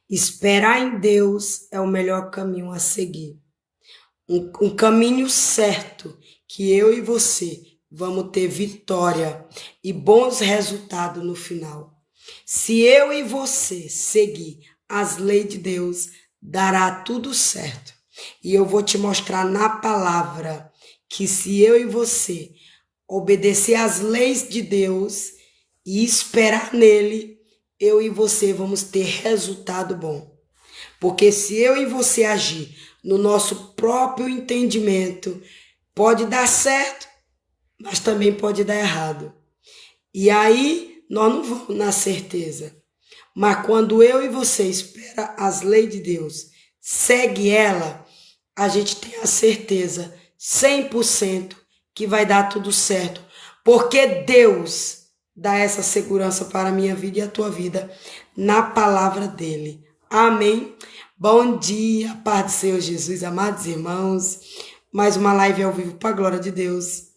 Esperar em Deus é o melhor caminho a seguir. Um caminho certo que eu e você vamos ter vitória e bons resultados no final. Se eu e você seguir as leis de Deus, dará tudo certo. E eu vou te mostrar na palavra que se eu e você obedecer às leis de Deus e esperar nele, eu e você vamos ter resultado bom. Porque se eu e você agir no nosso próprio entendimento, pode dar certo, mas também pode dar errado. E aí nós não vamos na certeza. Mas quando eu e você espera as leis de Deus, segue ela, a gente tem a certeza 100% que vai dar tudo certo. Porque Deus dá essa segurança para a minha vida e a tua vida na palavra dele. Amém? Bom dia, paz do Senhor Jesus, amados irmãos. Mais uma live ao vivo para a glória de Deus.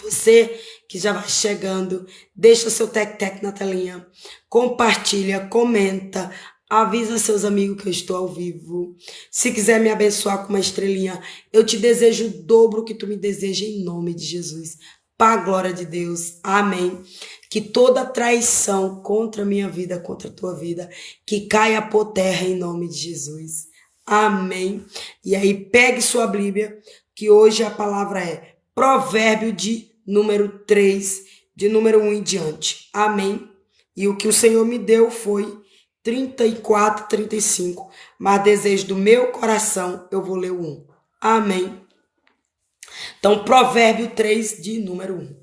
Você que já vai chegando, deixa seu tec-tec na telinha, compartilha, comenta, avisa seus amigos que eu estou ao vivo. Se quiser me abençoar com uma estrelinha, eu te desejo o dobro que tu me deseja em nome de Jesus. Para a glória de Deus. Amém. Que toda traição contra a minha vida, contra a tua vida, que caia por terra em nome de Jesus. Amém. E aí pegue sua Bíblia, que hoje a palavra é Provérbio de número 3, de número 1 em diante. Amém. E o que o Senhor me deu foi 34, 35. Mas desejo do meu coração, eu vou ler o 1. Amém. Então, Provérbio 3, de número 1.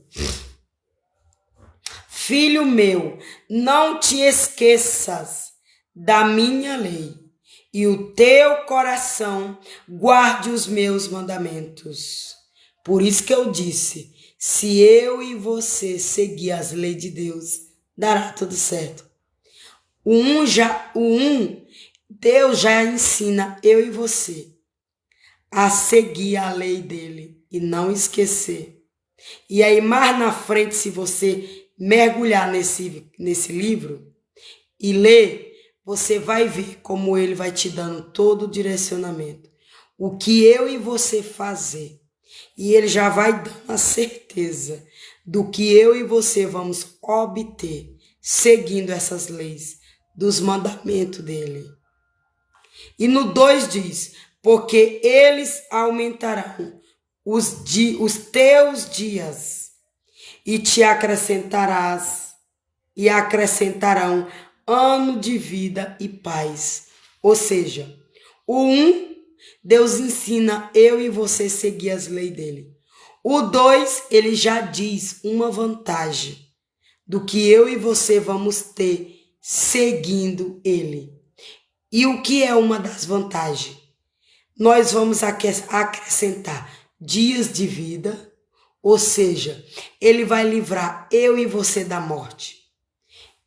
Filho meu, não te esqueças da minha lei, e o teu coração guarde os meus mandamentos. Por isso que eu disse, se eu e você seguir as leis de Deus, dará tudo certo. Deus já ensina eu e você a seguir a lei dele e não esquecer. E aí mais na frente, se você mergulhar nesse livro e ler, você vai ver como ele vai te dando todo o direcionamento. O que eu e você fazer. E ele já vai dando a certeza do que eu e você vamos obter seguindo essas leis, dos mandamentos dele. E no 2 diz, porque eles aumentarão os teus dias e te acrescentarão ano de vida e paz. Ou seja, o 1, Deus ensina eu e você seguir as leis dele. O 2, ele já diz uma vantagem do que eu e você vamos ter seguindo ele. E o que é uma das vantagens? Nós vamos acrescentar dias de vida, ou seja, ele vai livrar eu e você da morte.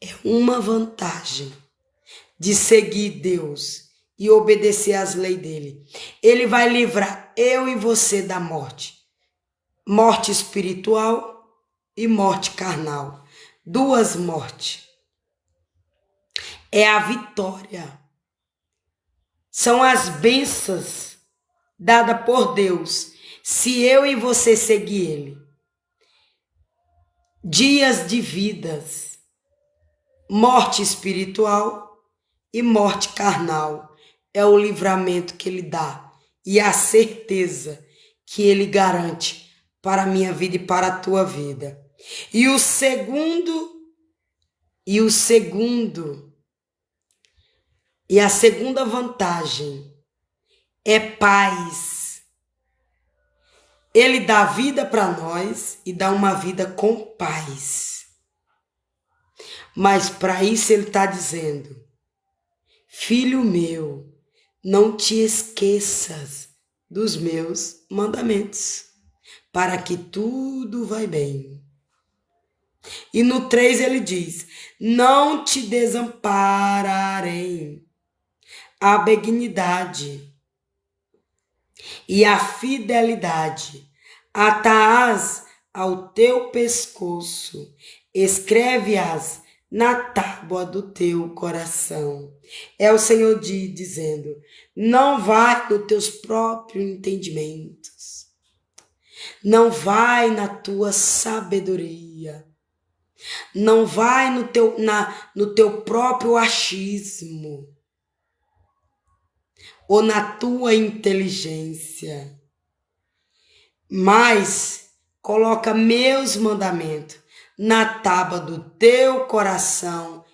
É uma vantagem de seguir Deus e obedecer às leis dele. Ele vai livrar eu e você da morte. Morte espiritual e morte carnal. 2 mortes. É a vitória. São as bênçãos dadas por Deus, se eu e você seguir ele. Dias de vidas, morte espiritual e morte carnal. É o livramento que ele dá e a certeza que ele garante para a minha vida e para a tua vida. E a segunda vantagem é paz. Ele dá vida para nós e dá uma vida com paz. Mas para isso ele está dizendo, filho meu, não te esqueças dos meus mandamentos, para que tudo vai bem. E no 3 ele diz, não te desampararei. A benignidade e a fidelidade atás ao teu pescoço, escreve-as na tábua do teu coração. É o Senhor dizendo, não vai nos teus próprios entendimentos, não vai na tua sabedoria, não vai no teu próprio achismo ou na tua inteligência, mas coloca meus mandamentos na tábua do teu coração,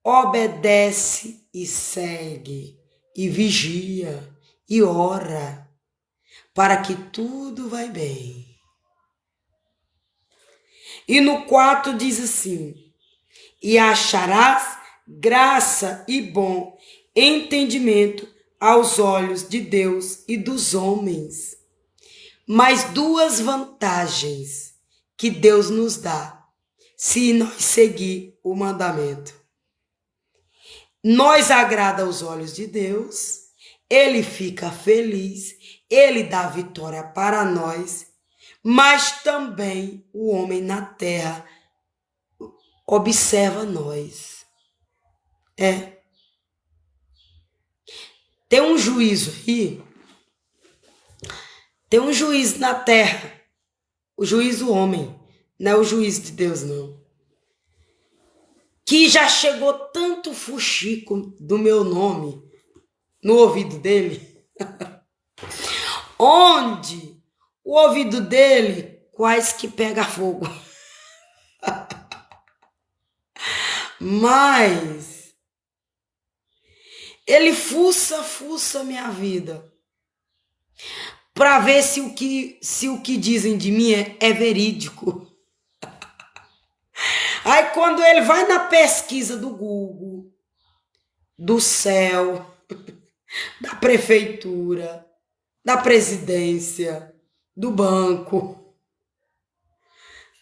obedece e segue, e vigia, e ora, para que tudo vai bem. E no 4 diz assim, e acharás graça e bom entendimento aos olhos de Deus e dos homens. Mais 2 vantagens que Deus nos dá se nós seguir o mandamento. Nós agrada aos olhos de Deus, Ele fica feliz, Ele dá vitória para nós, mas também o homem na terra observa nós. Tem um juízo aí, tem um juiz na terra, o juiz do homem, não é o juiz de Deus, não. Que já chegou tanto fuxico do meu nome no ouvido dele, onde o ouvido dele quase que pega fogo. Mas ele fuça minha vida para ver se o que dizem de mim é verídico. Aí quando ele vai na pesquisa do Google, do céu, da prefeitura, da presidência, do banco,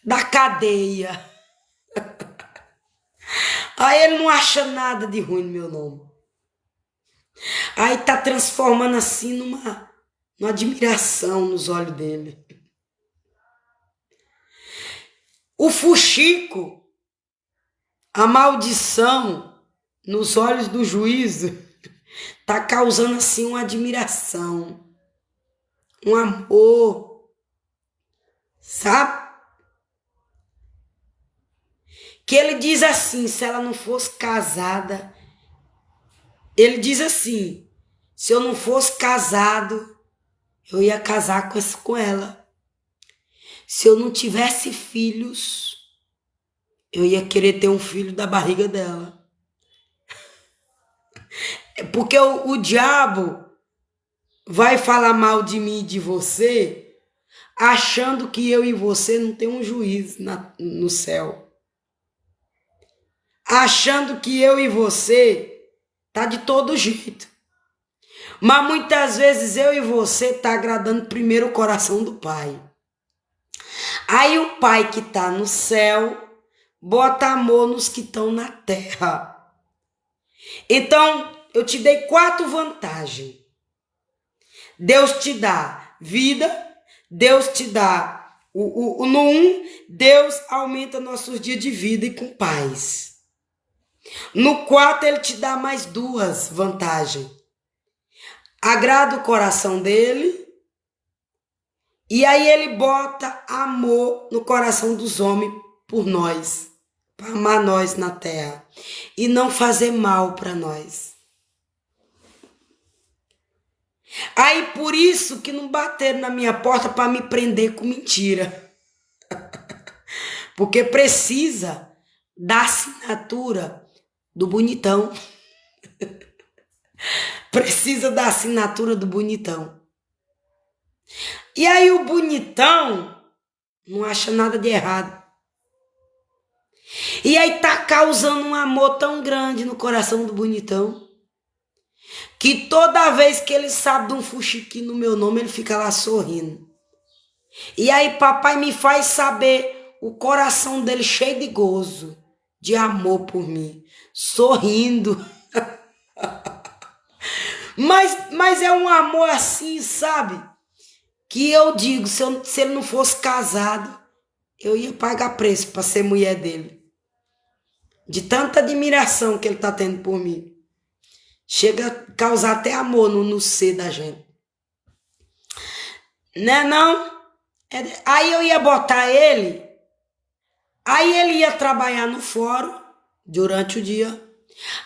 da cadeia, aí ele não acha nada de ruim no meu nome. Aí tá transformando assim numa admiração nos olhos dele. O fuxico, a maldição nos olhos do juízo, tá causando assim uma admiração, um amor, sabe? Que ele diz assim, se ela não fosse casada, ele diz assim, se eu não fosse casado, eu ia casar com ela. Se eu não tivesse filhos, eu ia querer ter um filho da barriga dela. Porque o diabo vai falar mal de mim e de você, achando que eu e você não tem um juiz no céu. Achando que eu e você tá de todo jeito. Mas muitas vezes eu e você tá agradando primeiro o coração do Pai. Aí o Pai que tá no céu bota amor nos que estão na terra. Então, eu te dei 4 vantagens. Deus te dá vida, Deus te dá no 1, Deus aumenta nossos dias de vida e com paz. No 4, ele te dá mais 2 vantagens. Agrada o coração dele, e aí ele bota amor no coração dos homens por nós, para amar nós na terra e não fazer mal para nós. Aí por isso que não bateram na minha porta para me prender com mentira. Porque precisa da assinatura do bonitão. Precisa da assinatura do bonitão. E aí o bonitão não acha nada de errado. E aí tá causando um amor tão grande no coração do bonitão, que toda vez que ele sabe de um fuxiquinho no meu nome, ele fica lá sorrindo. E aí papai me faz saber o coração dele cheio de gozo, de amor por mim, sorrindo. Mas é um amor assim, sabe? Que eu digo, se ele não fosse casado, eu ia pagar preço para ser mulher dele. de tanta admiração que ele está tendo por mim. Chega a causar até amor no ser da gente. Né, não? Aí eu ia botar ele, aí ele ia trabalhar no fórum durante o dia.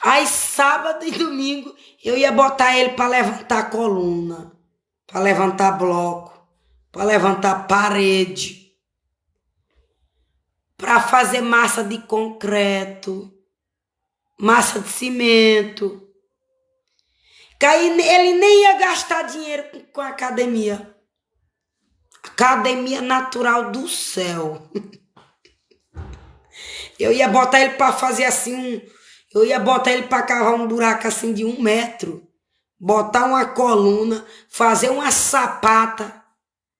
Aí sábado e domingo eu ia botar ele para levantar coluna, para levantar bloco, para levantar parede, para fazer massa de concreto, massa de cimento. Que aí ele nem ia gastar dinheiro com a academia. Academia natural do céu. Eu ia botar ele para fazer assim eu ia botar ele para cavar um buraco assim de 1 metro, botar uma coluna, fazer uma sapata,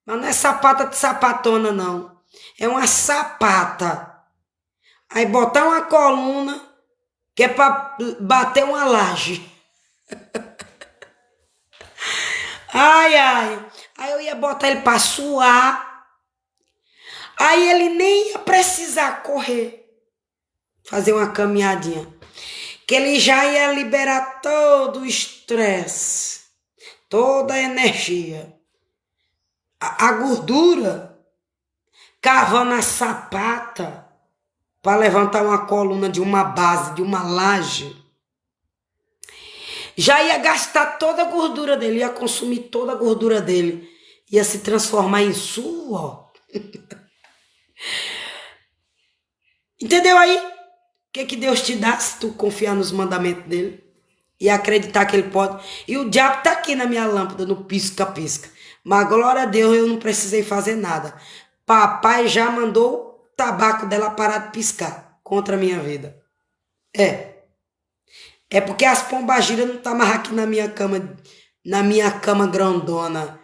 mas não é sapata de sapatona não, é uma sapata. Aí botar uma coluna que é para bater uma laje. Ai, ai. Aí eu ia botar ele para suar. Aí ele nem ia precisar correr, fazer uma caminhadinha, que ele já ia liberar todo o estresse, toda a energia, a gordura, cavando a sapata para levantar uma coluna de uma base, de uma laje. Já ia gastar toda a gordura dele, ia consumir toda a gordura dele, ia se transformar em suor. Entendeu aí? O que Deus te dá se tu confiar nos mandamentos dele e acreditar que ele pode? E o diabo tá aqui na minha lâmpada, no pisca-pisca. Mas glória a Deus, eu não precisei fazer nada. Papai já mandou o tabaco dela parar de piscar contra a minha vida. É porque as pombagiras não tá mais aqui na minha cama grandona.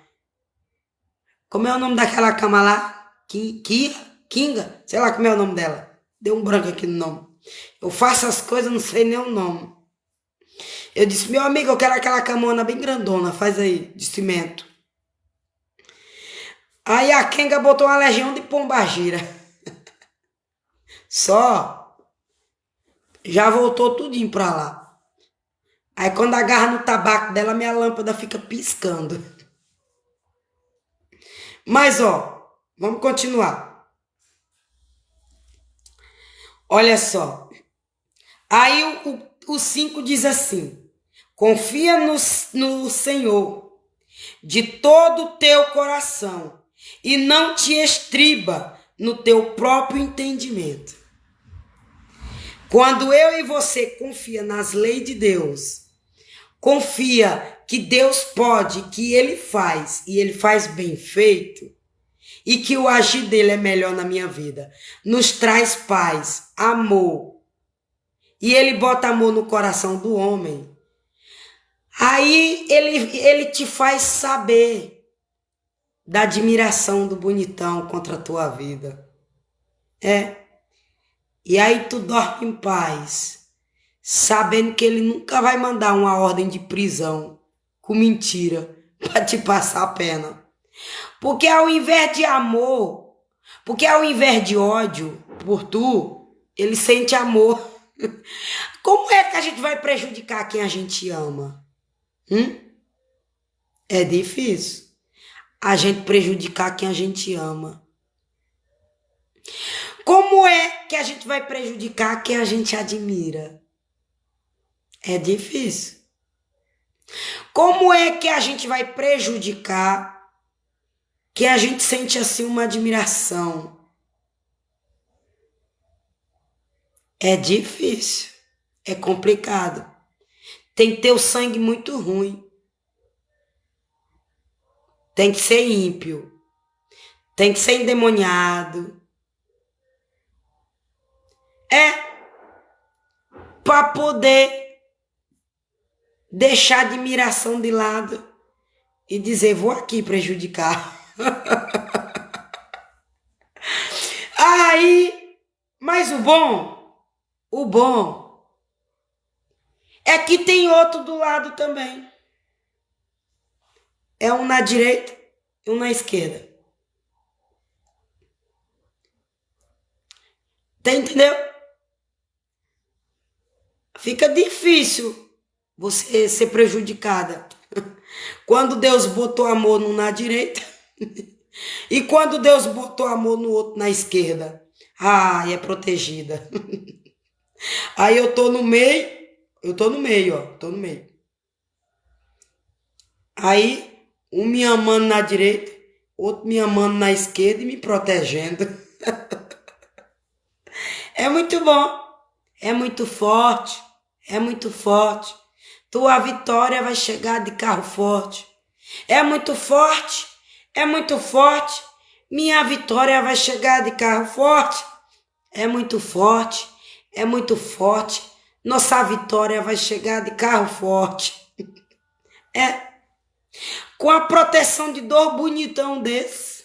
Como é o nome daquela cama lá? Kinga? Sei lá como é o nome dela. Deu um branco aqui no nome. Eu faço as coisas, não sei nem o nome. Eu disse, meu amigo, eu quero aquela camona bem grandona, faz aí, de cimento. Aí a Kenga botou uma legião de pombagira. Só. Já voltou tudinho pra lá. Aí quando agarra no tabaco dela, minha lâmpada fica piscando. Mas ó, vamos continuar. Olha só. Aí o 5 diz assim: confia no Senhor de todo o teu coração e não te estriba no teu próprio entendimento. Quando eu e você confia nas leis de Deus, confia que Deus pode, que Ele faz e Ele faz bem feito, e que o agir dele é melhor na minha vida, nos traz paz, amor, e Ele bota amor no coração do homem, aí ele te faz saber da admiração do bonitão contra a tua vida. E aí tu dorme em paz, sabendo que ele nunca vai mandar uma ordem de prisão com mentira para te passar a pena. Porque ao invés de amor, porque ao invés de ódio por tu, ele sente amor. Como é que a gente vai prejudicar quem a gente ama? É difícil a gente prejudicar quem a gente ama. Como é que a gente vai prejudicar quem a gente admira? É difícil. Como é que a gente vai prejudicar quem a gente sente assim uma admiração? É difícil. É complicado. Tem que ter o sangue muito ruim. Tem que ser ímpio. Tem que ser endemoniado. Para poder deixar a admiração de lado e dizer, vou aqui prejudicar. Aí, mas o bom é que tem outro do lado também. É um na direita e um na esquerda. Tá, entendeu? Fica difícil você ser prejudicada. Quando Deus botou amor num na direita e quando Deus botou amor no outro na esquerda. É protegida. Aí eu tô no meio, ó, tô no meio. Aí, um me amando na direita, outro me amando na esquerda e me protegendo. É muito bom, é muito forte, é muito forte. Tua vitória vai chegar de carro forte. É muito forte, é muito forte. Minha vitória vai chegar de carro forte. É muito forte, é muito forte. Nossa vitória vai chegar de carro forte. É. Com a proteção de dor bonitão desse.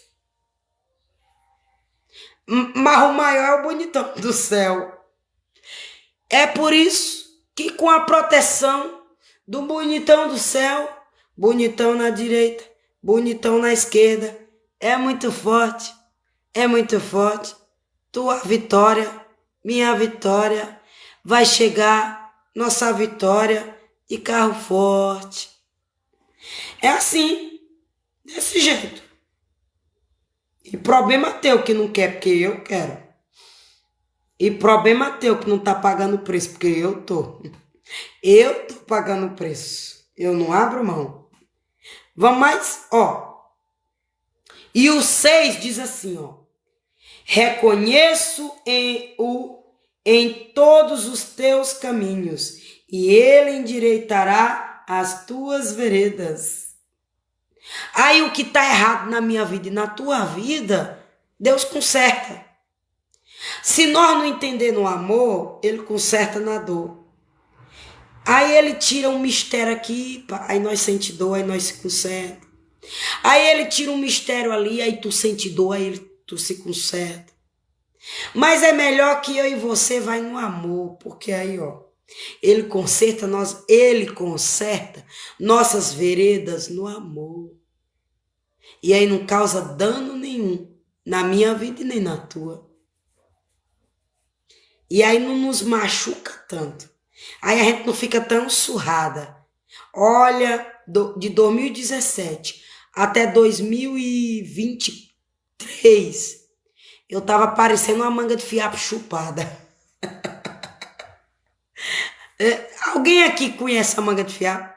Mas o maior é o bonitão do céu. É por isso que com a proteção do bonitão do céu, bonitão na direita, bonitão na esquerda, é muito forte, é muito forte. Tua vitória, minha vitória, vai chegar nossa vitória de carro forte. É assim, desse jeito. E problema teu que não quer porque eu quero. E problema teu que não tá pagando preço porque eu tô. Eu tô pagando preço. Eu não abro mão. Vamos mais, ó. E o 6 diz assim, ó. Reconheço em todos os teus caminhos, e ele endireitará as tuas veredas. Aí o que está errado na minha vida e na tua vida, Deus conserta. Se nós não entender no amor, ele conserta na dor. Aí ele tira um mistério aqui, aí nós sente dor, aí nós se conserta. Aí ele tira um mistério ali, aí tu sente dor, aí tu se conserta. Mas é melhor que eu e você vai no amor, porque aí, ó, ele conserta nossas veredas no amor. E aí não causa dano nenhum na minha vida e nem na tua. E aí não nos machuca tanto. Aí a gente não fica tão surrada. Olha, de 2017 até 2023, eu tava parecendo uma manga de fiapo chupada. Alguém aqui conhece a manga de fiapo?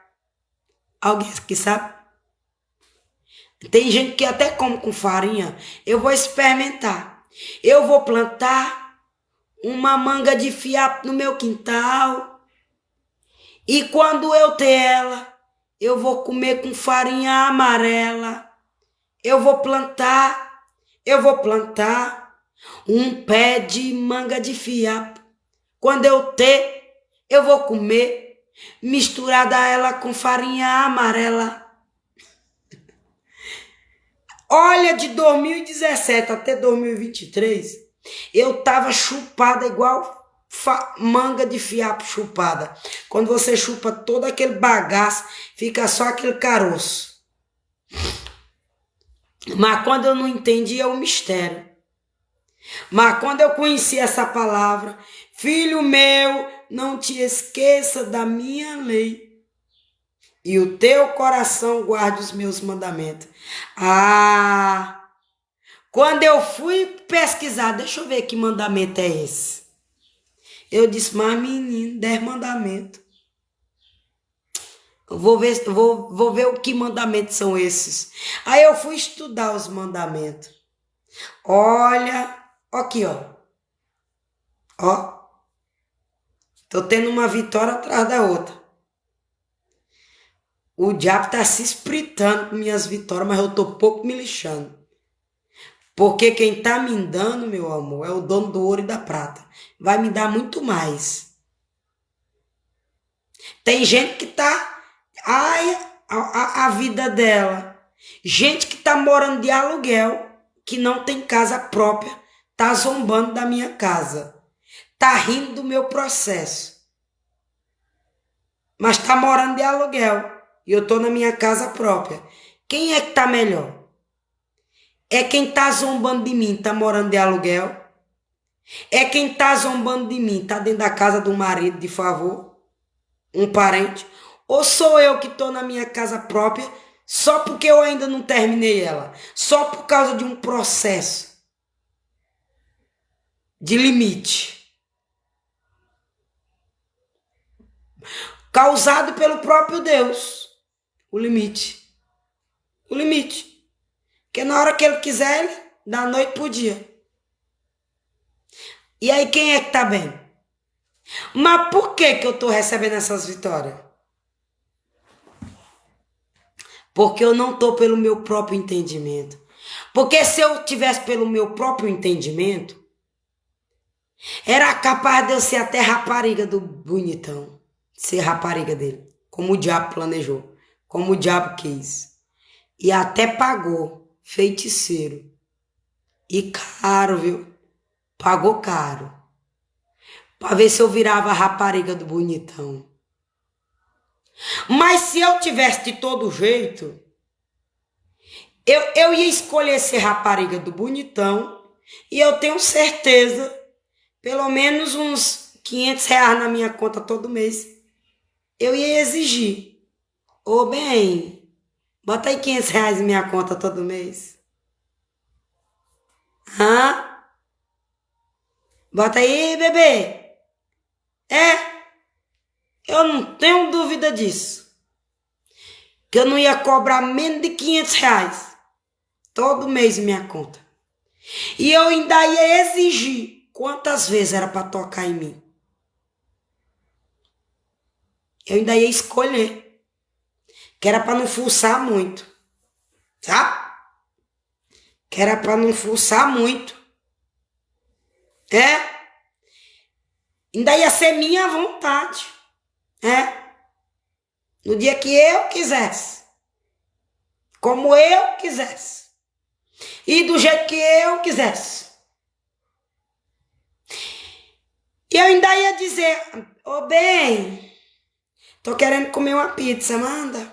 Alguém aqui sabe? Tem gente que até come com farinha. Eu vou experimentar. Eu vou plantar uma manga de fiapo no meu quintal. E quando eu ter ela, eu vou comer com farinha amarela. Eu vou plantar um pé de manga de fiapo. Quando eu ter, eu vou comer misturada ela com farinha amarela. Olha, de 2017 até 2023, eu tava chupada igual manga de fiapo chupada. Quando você chupa todo aquele bagaço, fica só aquele caroço. Mas quando eu não entendi, é um mistério. Mas quando eu conheci essa palavra, filho meu, não te esqueça da minha lei. E o teu coração guarde os meus mandamentos. Quando eu fui pesquisar, deixa eu ver que mandamento é esse. Eu disse, mas menino, 10 mandamentos. Eu vou ver o que mandamentos são esses. Aí eu fui estudar os mandamentos. Olha, aqui, ó. Ó. Tô tendo uma vitória atrás da outra. O diabo tá se espritando com minhas vitórias, mas eu tô pouco me lixando. Porque quem tá me dando, meu amor, é o dono do ouro e da prata. Vai me dar muito mais. Tem gente que tá... a vida dela. Gente que tá morando de aluguel, que não tem casa própria, tá zombando da minha casa. Tá rindo do meu processo. Mas tá morando de aluguel. E eu tô na minha casa própria. Quem é que tá melhor? É quem tá zombando de mim, tá morando de aluguel? É quem tá zombando de mim, tá dentro da casa do marido de favor? um parente, ou sou eu que estou na minha casa própria só porque eu ainda não terminei ela, só por causa de um processo de limite, causado pelo próprio Deus, o limite. O limite. Porque na hora que ele quiser, ele da noite pro dia. E aí quem é que tá bem? Mas por que que eu tô recebendo essas vitórias? Porque eu não tô pelo meu próprio entendimento. Porque se eu tivesse pelo meu próprio entendimento, era capaz de eu ser até rapariga do bonitão. Ser rapariga dele. Como o diabo planejou. Como o diabo quis. E até pagou. Feiticeiro. E caro, viu? Pagou caro. Pra ver se eu virava a rapariga do bonitão. Mas se eu tivesse de todo jeito, eu ia escolher ser rapariga do bonitão. E eu tenho certeza, pelo menos uns R$ 500 na minha conta todo mês, eu ia exigir. Ô bem, bota aí R$ 500 em minha conta todo mês. Hã? Bota aí, bebê. Eu não tenho dúvida disso. Que eu não ia cobrar menos de R$ 500 todo mês em minha conta. E eu ainda ia exigir quantas vezes era para tocar em mim. Eu ainda ia escolher. Que era para não fuçar muito. Sabe? Que era para não fuçar muito. Ainda ia ser minha vontade. No dia que eu quisesse. Como eu quisesse. E do jeito que eu quisesse. E eu ainda ia dizer, ô bem, tô querendo comer uma pizza, manda.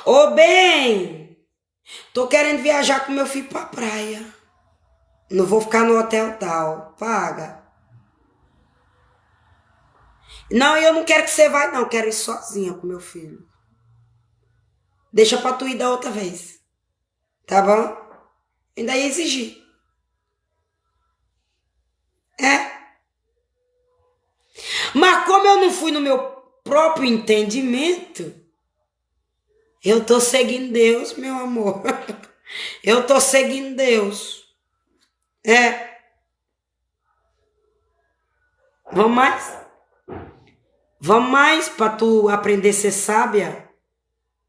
Ô bem, tô querendo viajar com meu filho pra praia. Não vou ficar no hotel tal, paga. Não, eu não quero que você vá, não. Quero ir sozinha com meu filho. Deixa pra tu ir da outra vez. Tá bom? Ainda ia exigir. Mas como eu não fui no meu próprio entendimento, eu tô seguindo Deus, meu amor. Eu tô seguindo Deus. Vamos mais? Vamos mais pra tu aprender a ser sábia?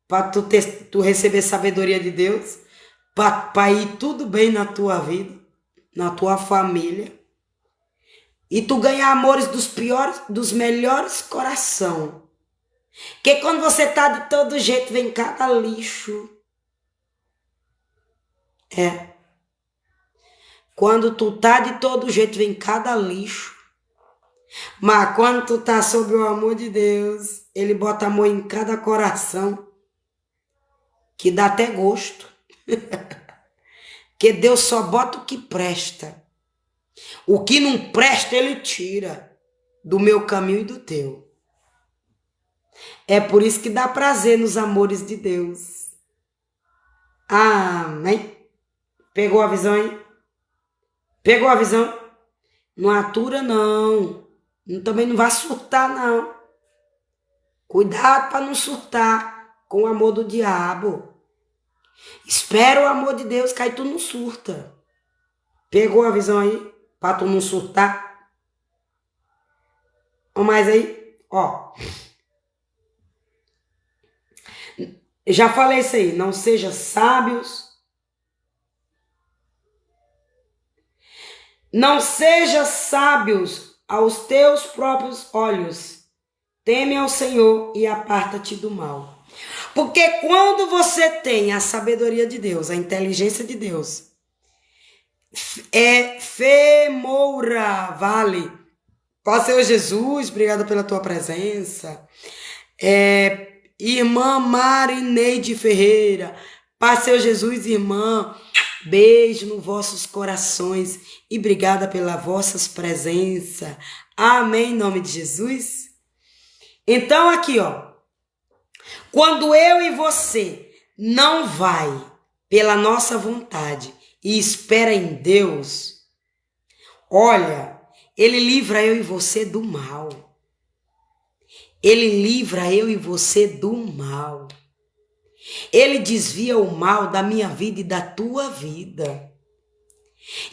Pra tu receber sabedoria de Deus? Pra ir tudo bem na tua vida? Na tua família? E tu ganhar amores dos melhores coração. Porque quando você tá de todo jeito, vem cada lixo. Quando tu tá de todo jeito, vem cada lixo. Mas quando tu tá sob o amor de Deus, ele bota amor em cada coração, que dá até gosto. Que Deus só bota o que presta. O que não presta, ele tira do meu caminho e do teu. É por isso que dá prazer nos amores de Deus. Amém? Pegou a visão aí? Pegou a visão? Não atura, não. Também não vai surtar, não. Cuidado para não surtar com o amor do diabo. Espera o amor de Deus, que aí tu não surta. Pegou a visão aí? Para tu não surtar? Vamos mais aí? Ó. Já falei isso aí. Não seja sábios. Não seja sábios aos teus próprios olhos. Teme ao Senhor e aparta-te do mal. Porque quando você tem a sabedoria de Deus, a inteligência de Deus, Femoura, vale. Ó Senhor Jesus, obrigada pela tua presença. Irmã Marineide Ferreira, Pai Senhor Jesus, irmã, beijo nos vossos corações e obrigada pela vossas presença. Amém, em nome de Jesus. Então aqui, ó, quando eu e você não vai pela nossa vontade e espera em Deus, olha, Ele livra eu e você do mal. Ele livra eu e você do mal. Ele desvia o mal da minha vida e da tua vida.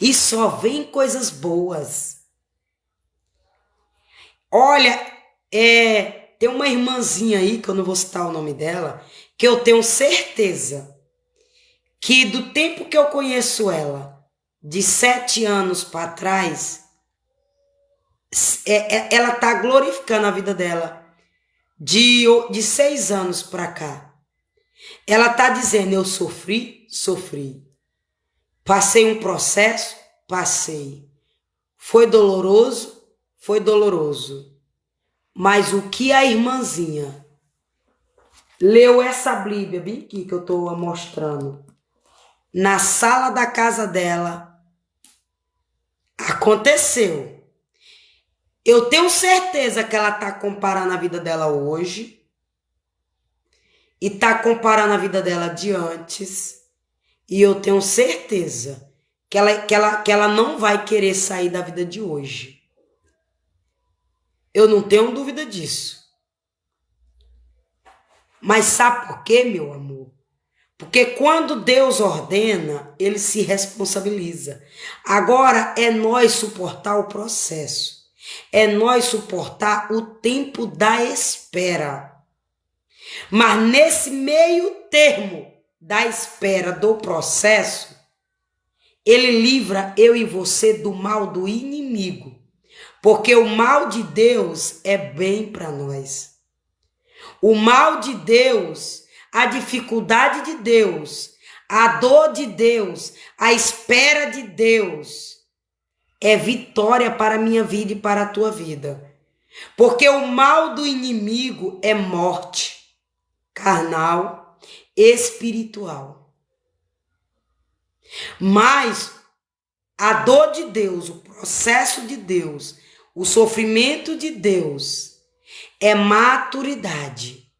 E só vem coisas boas. Olha, tem uma irmãzinha aí, que eu não vou citar o nome dela, que eu tenho certeza que do tempo que eu conheço ela, de 7 anos para trás, ela tá glorificando a vida dela. De 6 anos para cá. Ela tá dizendo, eu sofri. Passei um processo, passei. Foi doloroso. Mas o que a irmãzinha leu essa Bíblia, bem aqui que eu tô mostrando, na sala da casa dela, aconteceu. Eu tenho certeza que ela tá comparando a vida dela hoje e tá comparando a vida dela de antes. E eu tenho certeza que ela não vai querer sair da vida de hoje. Eu não tenho dúvida disso. Mas sabe por quê, meu amor? Porque quando Deus ordena, Ele se responsabiliza. Agora é nós suportar o processo. É nós suportar o tempo da espera. Mas nesse meio termo da espera do processo, Ele livra eu e você do mal do inimigo. Porque o mal de Deus é bem para nós. O mal de Deus, a dificuldade de Deus, a dor de Deus, a espera de Deus é vitória para a minha vida e para a tua vida. Porque o mal do inimigo é morte carnal, espiritual. Mas a dor de Deus, o processo de Deus, o sofrimento de Deus é maturidade,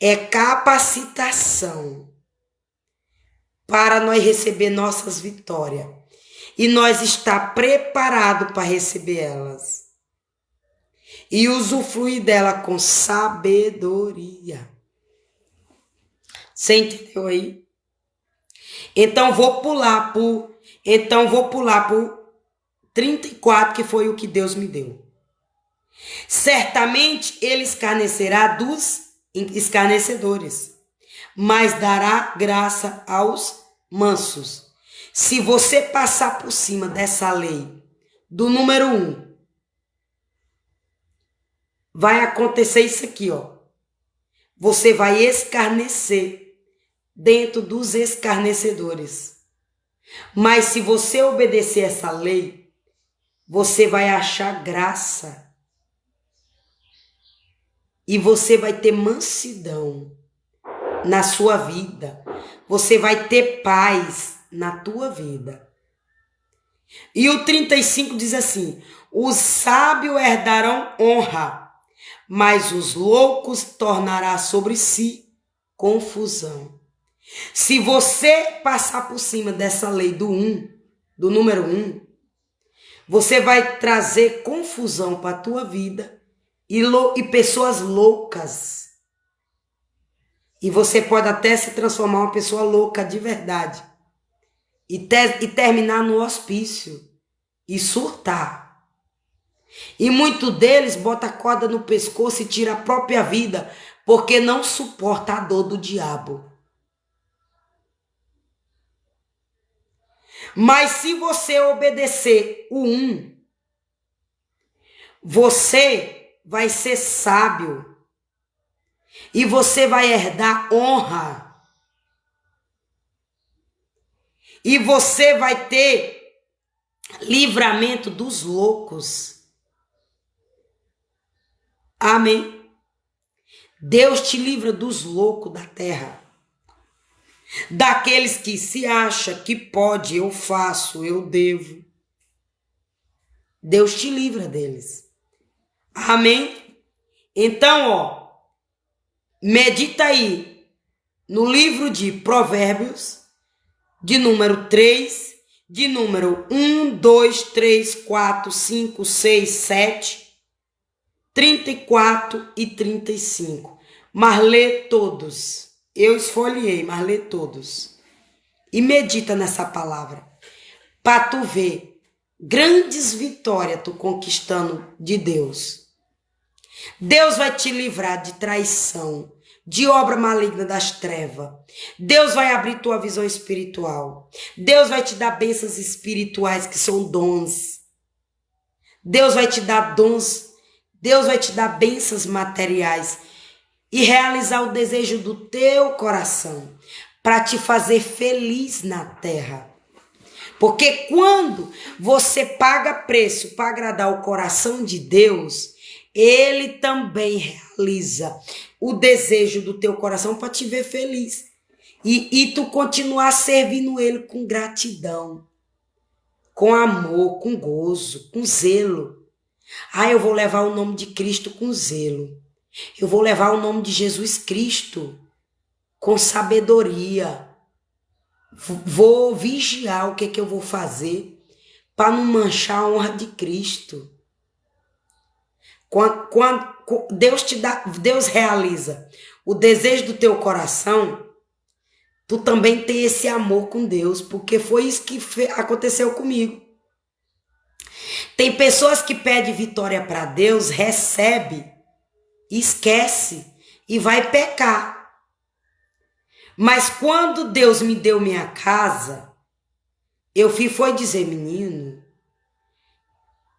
é capacitação para nós receber nossas vitórias e nós estar preparado para receber elas e usufruir dela com sabedoria. Você entendeu aí? Então vou pular por 34, que foi o que Deus me deu. Certamente ele escarnecerá dos escarnecedores, mas dará graça aos mansos. Se você passar por cima dessa lei do número 1, vai acontecer isso aqui, ó. Você vai escarnecer dentro dos escarnecedores. Mas se você obedecer essa lei, você vai achar graça. E você vai ter mansidão na sua vida. Você vai ter paz na tua vida. E o 35 diz assim: os sábios herdarão honra, mas os loucos tornará sobre si confusão. Se você passar por cima dessa lei do número 1, você vai trazer confusão para a tua vida e pessoas loucas. E você pode até se transformar uma pessoa louca de verdade. E terminar no hospício. E surtar. E muito deles bota a corda no pescoço e tira a própria vida, porque não suporta a dor do diabo. Mas se você obedecer o 1, você vai ser sábio. E você vai herdar honra. E você vai ter livramento dos loucos. Amém? Deus te livra dos loucos da terra. Daqueles que se acha que pode, eu faço, eu devo. Deus te livra deles. Amém? Então, ó, medita aí no livro de Provérbios, de número 3, de número 1, 2, 3, 4, 5, 6, 7, 34 e 35. Mas lê todos. Eu esfoliei, mas lê todos. E medita nessa palavra. Para tu ver grandes vitórias tu conquistando de Deus. Deus vai te livrar de traição, de obra maligna das trevas. Deus vai abrir tua visão espiritual. Deus vai te dar bênçãos espirituais que são dons. Deus vai te dar dons. Deus vai te dar bênçãos materiais e realizar o desejo do teu coração para te fazer feliz na terra. Porque quando você paga preço para agradar o coração de Deus, Ele também realiza o desejo do teu coração para te ver feliz. E tu continuar servindo Ele com gratidão, com amor, com gozo, com zelo. Eu vou levar o nome de Cristo com zelo. Eu vou levar o nome de Jesus Cristo com sabedoria. Vou vigiar o que eu vou fazer para não manchar a honra de Cristo. Quando Deus realiza o desejo do teu coração, tu também tem esse amor com Deus, porque foi isso que aconteceu comigo. Tem pessoas que pedem vitória para Deus, recebe, esquece e vai pecar. Mas quando Deus me deu minha casa, eu foi dizer, menino,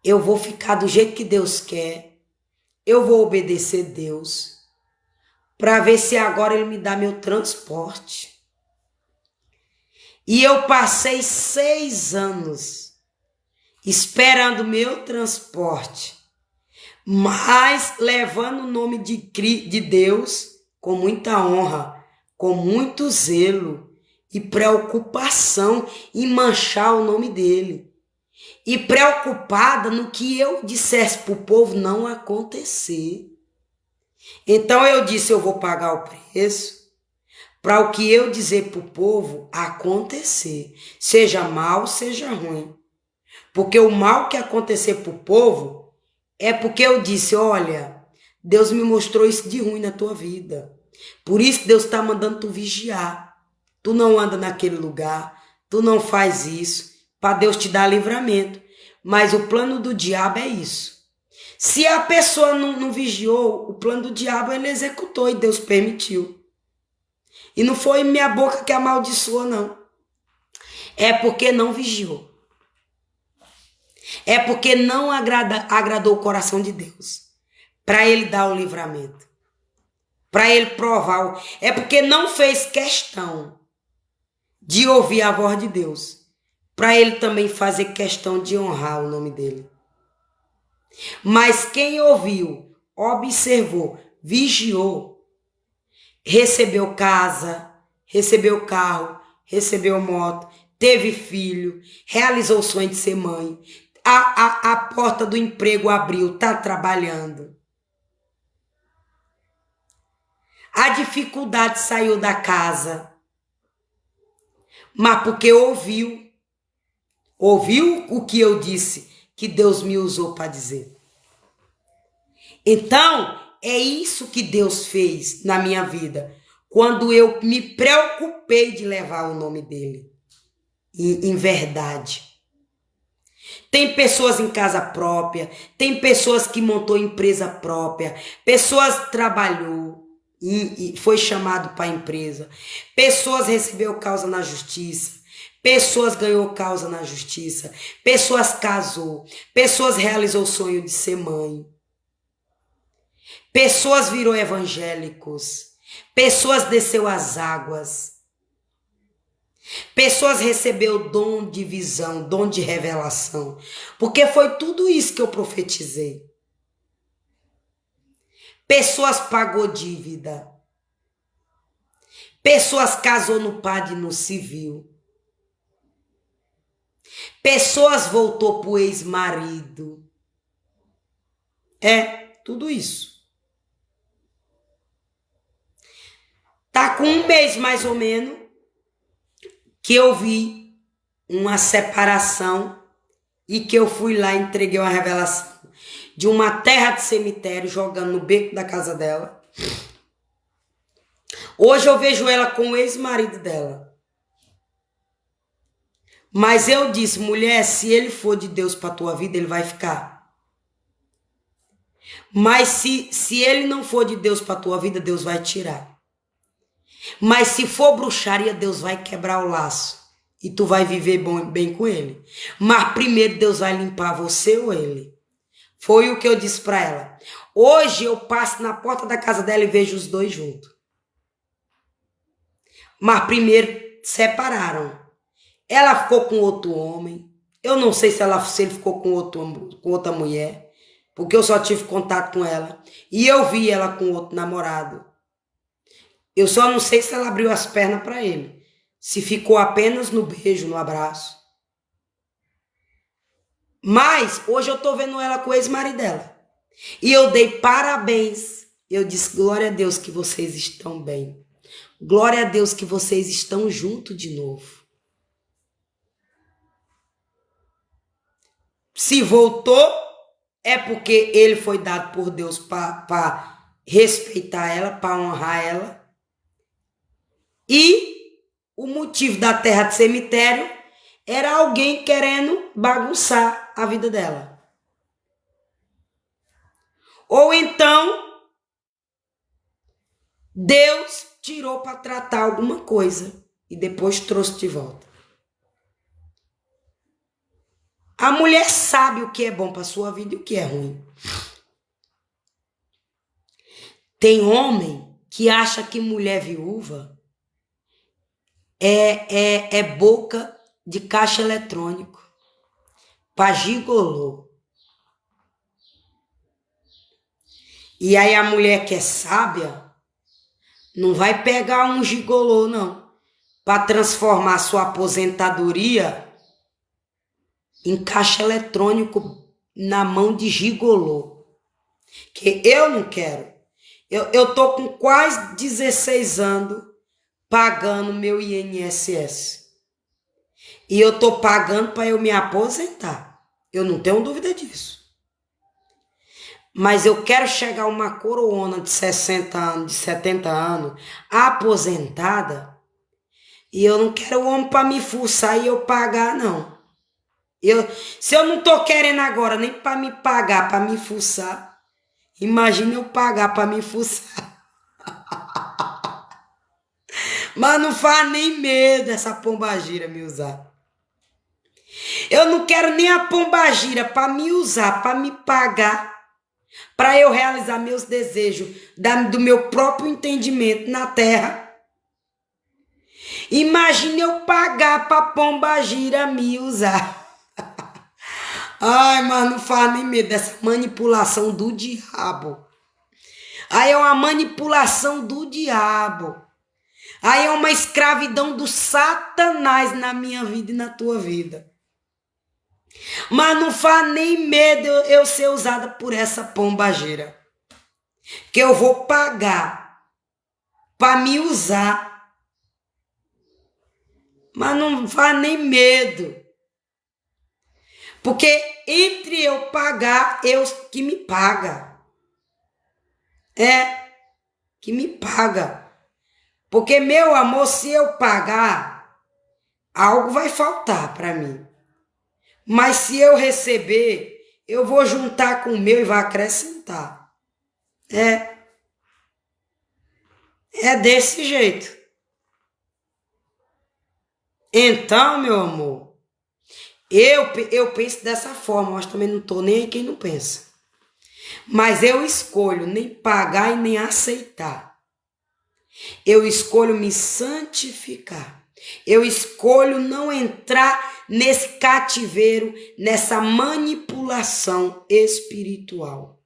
eu vou ficar do jeito que Deus quer, eu vou obedecer Deus, para ver se agora Ele me dá meu transporte. E eu passei 6 anos esperando meu transporte, mas levando o nome de Deus com muita honra, com muito zelo e preocupação em manchar o nome dele. E preocupada no que eu dissesse para o povo não acontecer. Então eu disse, eu vou pagar o preço para o que eu dizer para o povo acontecer. Seja mal, seja ruim. Porque o mal que acontecer para o povo é porque eu disse, olha, Deus me mostrou isso de ruim na tua vida. Por isso que Deus está mandando tu vigiar. Tu não anda naquele lugar, tu não faz isso, para Deus te dar livramento. Mas o plano do diabo é isso. Se a pessoa não vigiou, o plano do diabo ele executou e Deus permitiu. E não foi minha boca que amaldiçoou, não. É porque não vigiou. É porque não agradou o coração de Deus. Para ele dar o livramento. Para ele provar. É porque não fez questão de ouvir a voz de Deus. Para ele também fazer questão de honrar o nome dele. Mas quem ouviu, observou, vigiou, recebeu casa, recebeu carro, recebeu moto, teve filho, realizou o sonho de ser mãe, a porta do emprego abriu, está trabalhando. A dificuldade saiu da casa, mas porque ouviu o que eu disse, que Deus me usou para dizer. Então, é isso que Deus fez na minha vida, quando eu me preocupei de levar o nome dele, em verdade. Tem pessoas em casa própria, tem pessoas que montou empresa própria, pessoas trabalhou e foi chamado para a empresa, pessoas recebeu causa na justiça, pessoas ganhou causa na justiça, pessoas casou, pessoas realizou o sonho de ser mãe, pessoas virou evangélicos, pessoas desceu as águas, pessoas recebeu dom de visão, dom de revelação, porque foi tudo isso que eu profetizei. Pessoas pagou dívida, pessoas casou no padre e no civil, pessoas voltou pro ex-marido. Tudo isso. com um mês mais ou menos que eu vi uma separação e que eu fui lá e entreguei uma revelação de uma terra de cemitério jogando no beco da casa dela. Hoje eu vejo ela com o ex-marido dela. Mas eu disse, mulher, se ele for de Deus para tua vida, ele vai ficar. Mas se ele não for de Deus para tua vida, Deus vai tirar. Mas se for bruxaria, Deus vai quebrar o laço. E tu vai viver bem com ele. Mas primeiro Deus vai limpar você ou ele. Foi o que eu disse para ela. Hoje eu passo na porta da casa dela e vejo os dois juntos. Mas primeiro separaram. Ela ficou com outro homem. Eu não sei se ele ficou com outra mulher. Porque eu só tive contato com ela. E eu vi ela com outro namorado. Eu só não sei se ela abriu as pernas para ele. Se ficou apenas no beijo, no abraço. Mas hoje eu tô vendo ela com o ex-marido dela. E eu dei parabéns. Eu disse, glória a Deus que vocês estão bem. Glória a Deus que vocês estão juntos de novo. Se voltou, é porque ele foi dado por Deus para respeitar ela, para honrar ela. E o motivo da terra de cemitério era alguém querendo bagunçar a vida dela. Ou então, Deus tirou para tratar alguma coisa e depois trouxe de volta. A mulher sabe o que é bom para sua vida e o que é ruim. Tem homem que acha que mulher viúva é boca de caixa eletrônico para gigolô. E aí a mulher que é sábia não vai pegar um gigolô, não, para transformar sua aposentadoria em caixa eletrônico na mão de gigolô. Que eu não quero. Eu tô com quase 16 anos pagando meu INSS. E eu tô pagando para eu me aposentar. Eu não tenho dúvida disso. Mas eu quero chegar a uma coroona de 60 anos, de 70 anos, aposentada, e eu não quero o homem para me fuçar e eu pagar, não. Se eu não tô querendo agora nem para me pagar, para me fuçar, imagina eu pagar para me fuçar. Mas não faz nem medo essa pombagira me usar. Eu não quero nem a pombagira para me usar, para me pagar, para eu realizar meus desejos do meu próprio entendimento na terra. Imagina eu pagar para pombagira me usar. Ai, mas não faz nem medo dessa manipulação do diabo. Aí é uma manipulação do diabo. Aí é uma escravidão do Satanás na minha vida e na tua vida. Mas não faz nem medo eu ser usada por essa pombageira. Que eu vou pagar para me usar. Mas não faz nem medo. Porque entre eu pagar, eu que me paga. Que me paga. Porque, meu amor, se eu pagar, algo vai faltar para mim. Mas se eu receber, eu vou juntar com o meu e vai acrescentar. É desse jeito. Então, meu amor, eu penso dessa forma, mas também não estou nem aí quem não pensa. Mas eu escolho nem pagar e nem aceitar. Eu escolho me santificar. Eu escolho não entrar nesse cativeiro, nessa manipulação espiritual.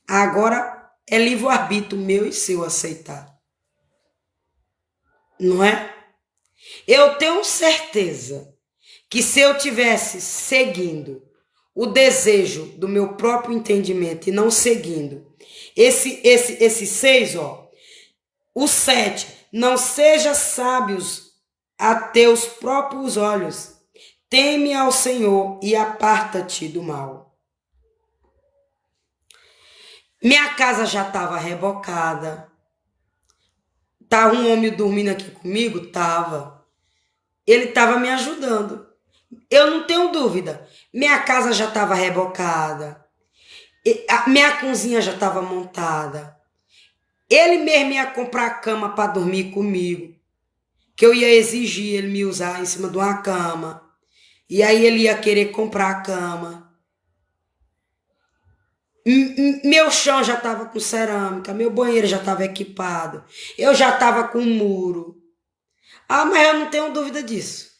Agora é livre-arbítrio meu e seu aceitar. Não é? Eu tenho certeza que se eu tivesse seguindo o desejo do meu próprio entendimento e não seguindo esses 6, ó, O 7. Não seja sábios a teus próprios olhos. Teme ao Senhor e aparta-te do mal. Minha casa já estava rebocada. Tá um homem dormindo aqui comigo? Tava. Ele estava me ajudando. Eu não tenho dúvida. Minha casa já estava rebocada. A minha cozinha já estava montada. Ele mesmo ia comprar cama para dormir comigo. Que eu ia exigir ele me usar em cima de uma cama. E aí ele ia querer comprar a cama. Meu chão já estava com cerâmica. Meu banheiro já estava equipado. Eu já estava com muro. Ah, mas eu não tenho dúvida disso.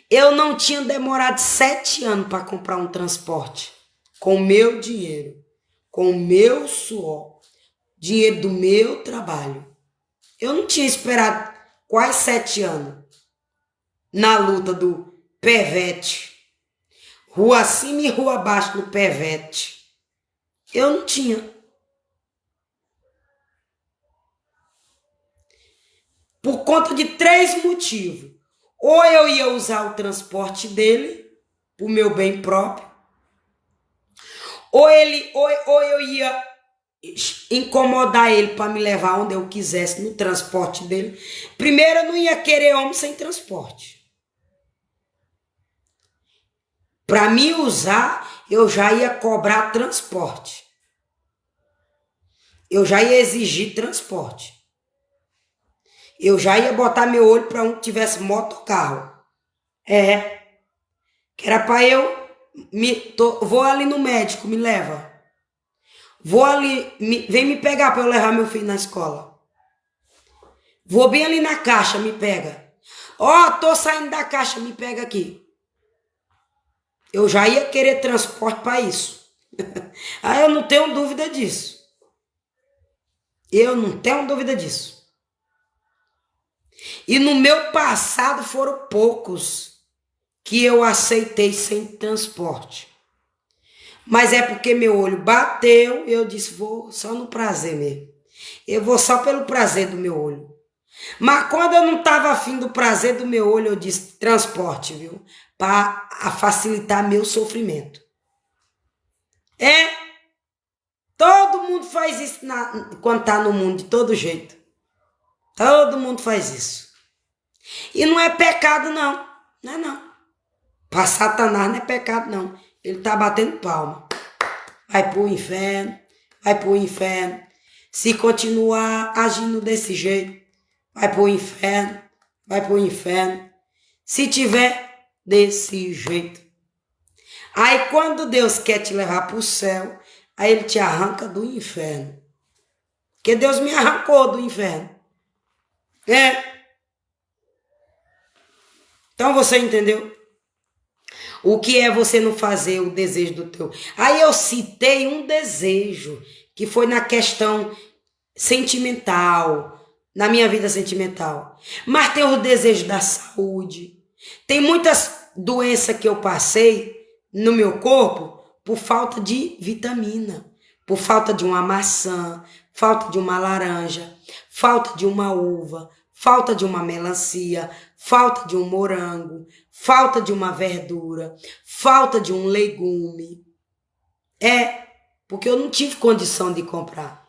Eu não tinha demorado 7 anos para comprar um transporte. Com o meu dinheiro. Com o meu suor. Dinheiro do meu trabalho. Eu não tinha esperado quase 7 anos. Na luta do Pevete. Rua acima e rua abaixo no Pevete. Eu não tinha. Por conta de 3 motivos. Ou eu ia usar o transporte dele, pro meu bem próprio. Ou eu ia incomodar ele para me levar onde eu quisesse no transporte dele. Primeiro, eu não ia querer homem sem transporte. Para me usar, eu já ia cobrar transporte. Eu já ia exigir transporte. Eu já ia botar meu olho para um que tivesse moto ou carro. Que era para eu... vou ali no médico, me leva. Vou ali... vem me pegar para eu levar meu filho na escola. Vou bem ali na caixa, me pega. Tô saindo da caixa, me pega aqui. Eu já ia querer transporte para isso. Aí eu não tenho dúvida disso. Eu não tenho dúvida disso. E no meu passado foram poucos que eu aceitei sem transporte. Mas é porque meu olho bateu, eu disse, vou só no prazer mesmo. Eu vou só pelo prazer do meu olho. Mas quando eu não estava afim do prazer do meu olho, eu disse, transporte, viu? Para facilitar meu sofrimento. Todo mundo faz isso quando está no mundo, de todo jeito. Todo mundo faz isso. E não é pecado, não. Não é não. Para Satanás não é pecado, não. Ele está batendo palma. Vai pro inferno. Vai pro inferno. Se continuar agindo desse jeito, vai pro inferno. Vai pro inferno. Se tiver desse jeito. Aí quando Deus quer te levar pro céu, aí ele te arranca do inferno. Porque Deus me arrancou do inferno. Então você entendeu? O que é você não fazer o desejo do teu? Aí eu citei um desejo que foi na questão sentimental, na minha vida sentimental. Mas tem o desejo da saúde. Tem muitas doenças que eu passei no meu corpo por falta de vitamina, por falta de uma maçã, falta de uma laranja, falta de uma uva, falta de uma melancia, falta de um morango, falta de uma verdura, falta de um legume. Porque eu não tive condição de comprar.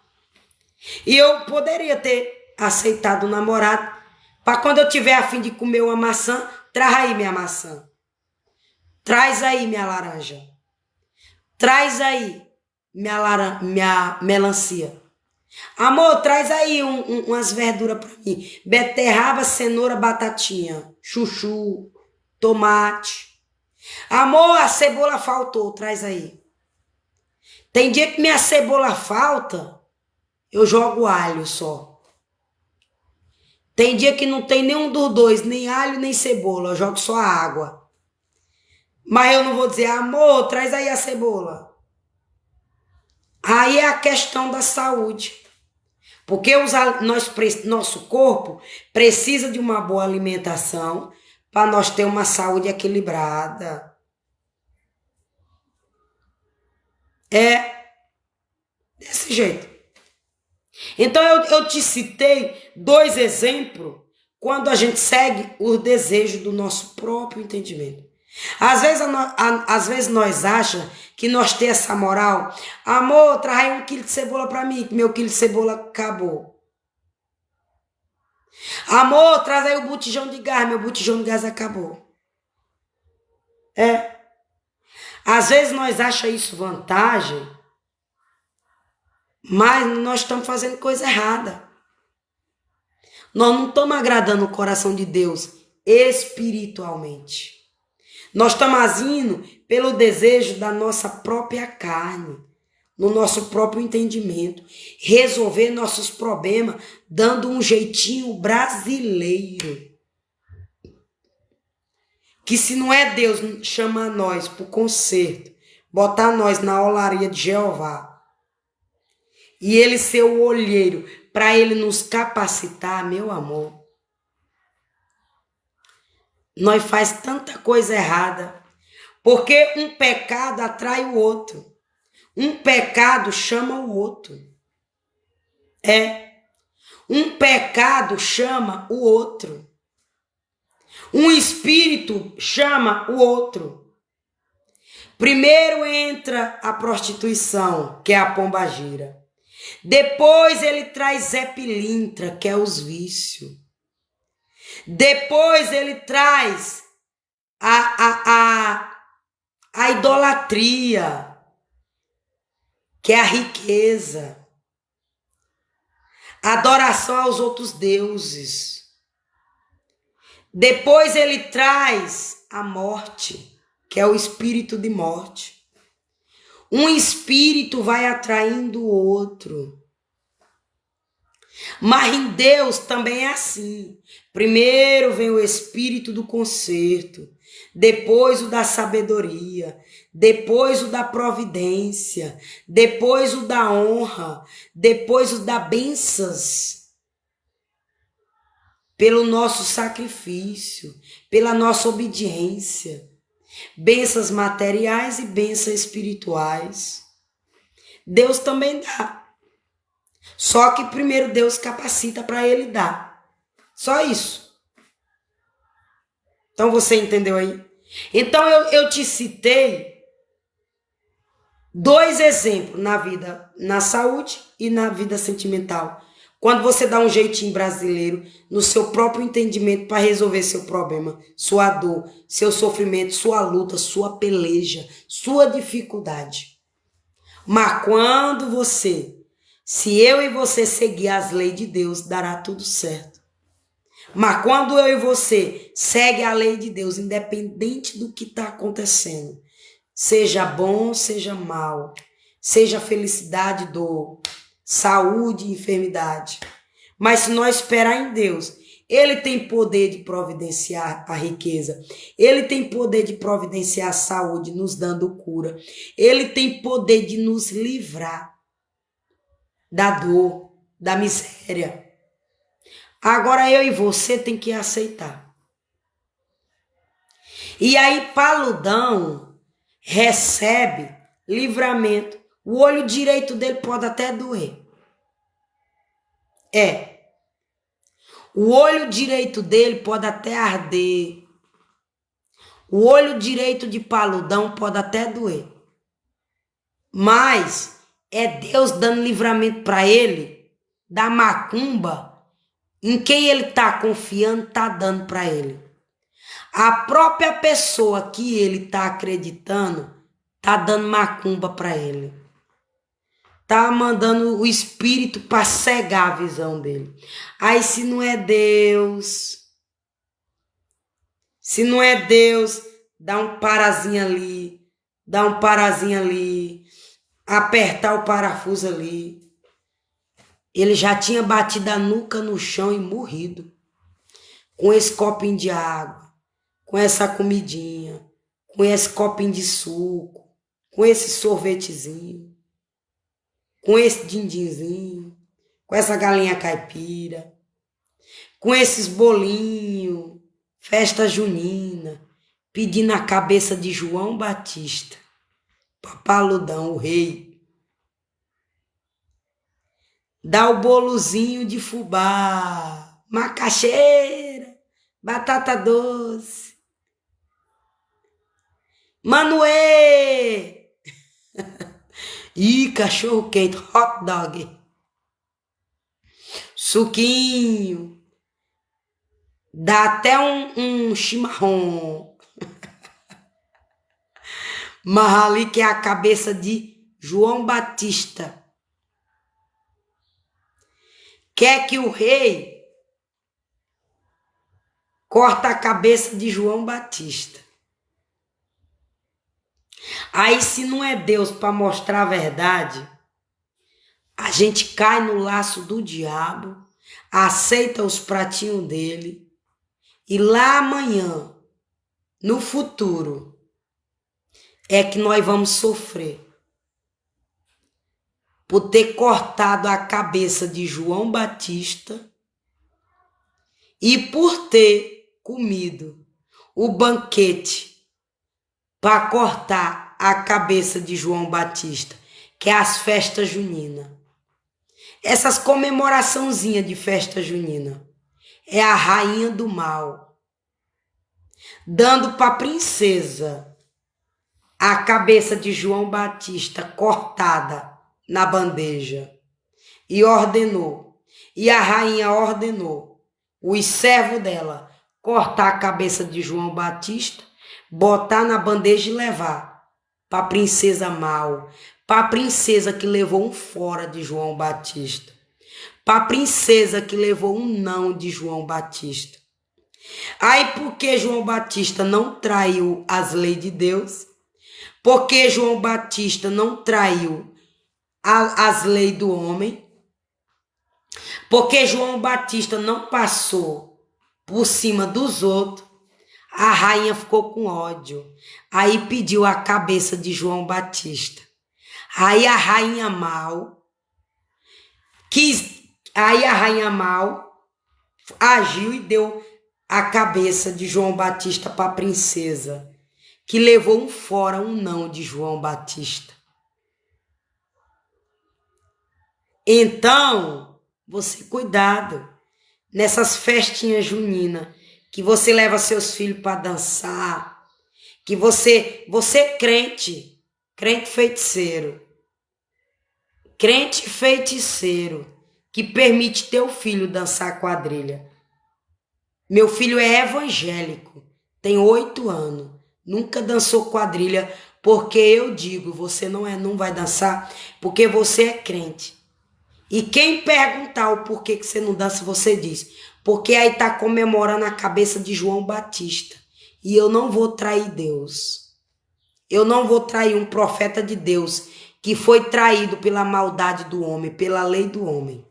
E eu poderia ter aceitado o namorado para quando eu tiver a fim de comer uma maçã, traz aí minha maçã. Traz aí minha laranja. Traz aí minha melancia. Amor, traz aí umas verduras para mim. Beterraba, cenoura, batatinha, chuchu, tomate. Amor, a cebola faltou, traz aí. Tem dia que minha cebola falta, eu jogo alho só. Tem dia que não tem nenhum dos dois, nem alho nem cebola, eu jogo só a água. Mas eu não vou dizer, amor, traz aí a cebola. Aí é a questão da saúde. Porque nosso corpo precisa de uma boa alimentação para nós ter uma saúde equilibrada. Desse jeito. Então eu te citei 2 exemplos quando a gente segue o desejo do nosso próprio entendimento. Às vezes nós achamos que nós temos essa moral. Amor, traz aí 1 quilo de cebola para mim, que meu quilo de cebola acabou. Amor, traz aí o botijão de gás, meu botijão de gás acabou. Às vezes nós achamos isso vantagem, mas nós estamos fazendo coisa errada. Nós não estamos agradando o coração de Deus espiritualmente. Nós estamos indo pelo desejo da nossa própria carne, no nosso próprio entendimento, resolver nossos problemas dando um jeitinho brasileiro. Que se não é Deus chamar nós para o conserto, botar nós na olaria de Jeová, e ele ser o olheiro para ele nos capacitar, meu amor, nós faz tanta coisa errada, porque um pecado atrai o outro, um pecado chama o outro, um pecado chama o outro, um espírito chama o outro. Primeiro entra a prostituição, que é a pombagira. Depois ele traz Zé Pilintra, que é os vícios. Depois ele traz a idolatria, que é a riqueza. Adoração aos outros deuses. Depois ele traz a morte, que é o espírito de morte. Um espírito vai atraindo o outro. Mas em Deus também é assim. Primeiro vem o espírito do conserto, depois o da sabedoria, depois o da providência, depois o da honra, depois o da bênçãos. Pelo nosso sacrifício, pela nossa obediência. Bênçãos materiais e bênçãos espirituais. Deus também dá. Só que primeiro Deus capacita para ele dar. Só isso. Então você entendeu aí? Então eu te citei 2 exemplos na vida, na saúde e na vida sentimental. Quando você dá um jeitinho brasileiro no seu próprio entendimento para resolver seu problema, sua dor, seu sofrimento, sua luta, sua peleja, sua dificuldade. Mas quando se eu e você seguir as leis de Deus, dará tudo certo. Mas quando eu e você segue a lei de Deus, independente do que está acontecendo, seja bom, seja mal, seja felicidade, dor, saúde e enfermidade. Mas se nós esperar em Deus, ele tem poder de providenciar a riqueza. Ele tem poder de providenciar a saúde, nos dando cura. Ele tem poder de nos livrar da dor, da miséria. Agora eu e você tem que aceitar. E aí Paludão recebe livramento. O olho direito dele pode até doer. O olho direito dele pode até arder. O olho direito de Paludão pode até doer. Mas é Deus dando livramento para ele da macumba em quem ele está confiando, está dando para ele. A própria pessoa que ele está acreditando está dando macumba para ele. Tá mandando o espírito para cegar a visão dele. Aí se não é Deus, dá um parazinho ali, apertar o parafuso ali. Ele já tinha batido a nuca no chão e morrido. Com esse copinho de água, com essa comidinha, com esse copinho de suco, com esse sorvetezinho, com esse dindinzinho, com essa galinha caipira, com esses bolinhos, festa junina, pedindo a cabeça de João Batista, Papaludão, o rei. Dá o bolozinho de fubá, macaxeira, batata doce. Manoê! Ih, cachorro quente, hot dog. Suquinho. Dá até um chimarrão. Mas ali que é a cabeça de João Batista. Quer que o rei corta a cabeça de João Batista. Aí, se não é Deus para mostrar a verdade, a gente cai no laço do diabo, aceita os pratinhos dele, e lá amanhã, no futuro, é que nós vamos sofrer por ter cortado a cabeça de João Batista e por ter comido o banquete para cortar a cabeça de João Batista, que é as festas juninas. Essas comemoraçãozinhas de festa junina é a rainha do mal dando para a princesa a cabeça de João Batista cortada na bandeja e ordenou, e a rainha ordenou os servos dela cortar a cabeça de João Batista, botar na bandeja e levar para a princesa mal, para a princesa que levou um fora de João Batista, para a princesa que levou um não de João Batista. Aí porque João Batista não traiu as leis de Deus, porque João Batista não traiu as leis do homem, porque João Batista não passou por cima dos outros, a rainha ficou com ódio. Aí pediu a cabeça de João Batista. Aí a rainha mal agiu e deu a cabeça de João Batista para a princesa, que levou um fora, um não de João Batista. Então, você cuidado nessas festinhas juninas, que você leva seus filhos para dançar, que você é crente feiticeiro, que permite teu filho dançar quadrilha. Meu filho é evangélico, tem 8 anos, nunca dançou quadrilha, porque eu digo, você não vai dançar, porque você é crente. E quem perguntar o porquê que você não dança, você diz, porque aí está comemorando a cabeça de João Batista. E eu não vou trair Deus. Eu não vou trair um profeta de Deus que foi traído pela maldade do homem, pela lei do homem.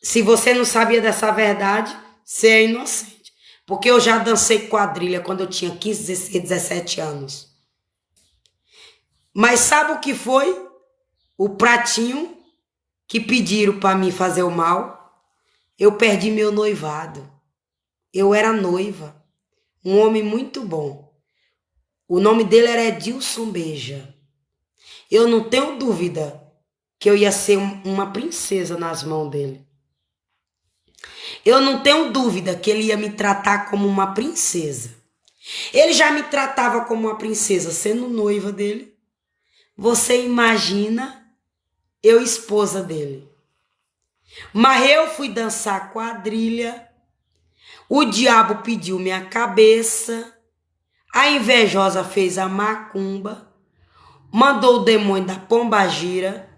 Se você não sabia dessa verdade, você é inocente. Porque eu já dancei quadrilha quando eu tinha 15, 16, 17 anos. Mas sabe o que foi? O pratinho que pediram para mim fazer o mal. Eu perdi meu noivado. Eu era noiva. Um homem muito bom. O nome dele era Edilson Beija. Eu não tenho dúvida que eu ia ser uma princesa nas mãos dele. Eu não tenho dúvida que ele ia me tratar como uma princesa. Ele já me tratava como uma princesa sendo noiva dele. Você imagina eu esposa dele. Mas eu fui dançar quadrilha. O diabo pediu minha cabeça. A invejosa fez a macumba. Mandou o demônio da pombagira.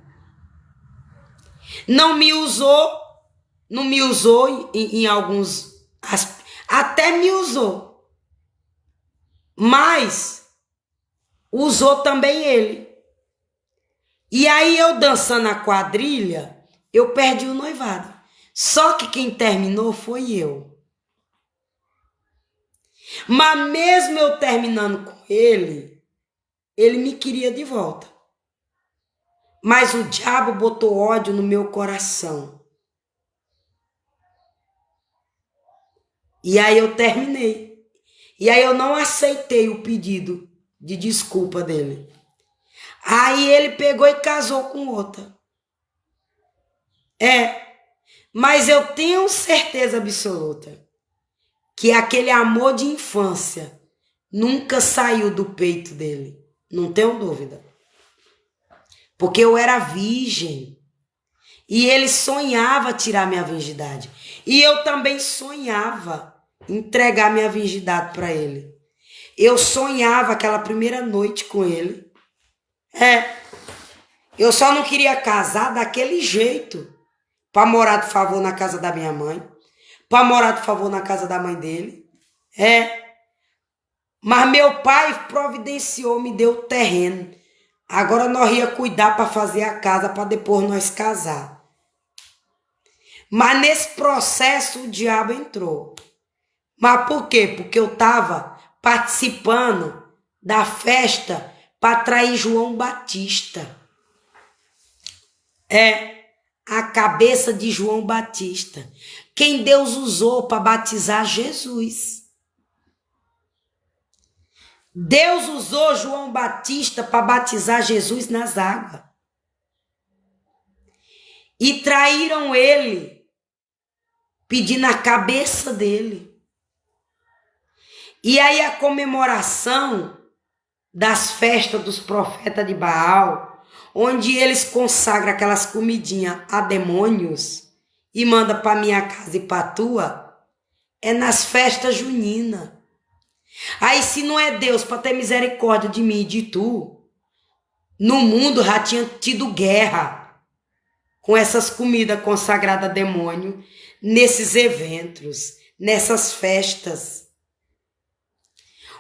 Não me usou em alguns, até me usou, mas usou também ele. E aí eu dançando a quadrilha, eu perdi o noivado. Só que quem terminou foi eu. Mas mesmo eu terminando com ele me queria de volta. Mas o diabo botou ódio no meu coração. E aí eu terminei. E aí eu não aceitei o pedido de desculpa dele. Aí ele pegou e casou com outra. Mas eu tenho certeza absoluta que aquele amor de infância nunca saiu do peito dele. Não tenho dúvida. Porque eu era virgem. E ele sonhava tirar minha virgindade. E eu também sonhava entregar minha virgindade para ele. Eu sonhava aquela primeira noite com ele. Eu só não queria casar daquele jeito. Para morar de favor na casa da minha mãe. Para morar de favor na casa da mãe dele. Mas meu pai providenciou, me deu terreno. Agora nós ia cuidar para fazer a casa para depois nós casar. Mas nesse processo o diabo entrou. Mas por quê? Porque eu estava participando da festa para trair João Batista. A cabeça de João Batista. Quem Deus usou para batizar Jesus. Deus usou João Batista para batizar Jesus nas águas. E traíram ele, pedindo a cabeça dele. E aí a comemoração das festas dos profetas de Baal, onde eles consagram aquelas comidinhas a demônios e manda para minha casa e para tua, é nas festas juninas. Aí se não é Deus para ter misericórdia de mim e de tu, no mundo já tinha tido guerra com essas comidas consagradas a demônio, nesses eventos, nessas festas.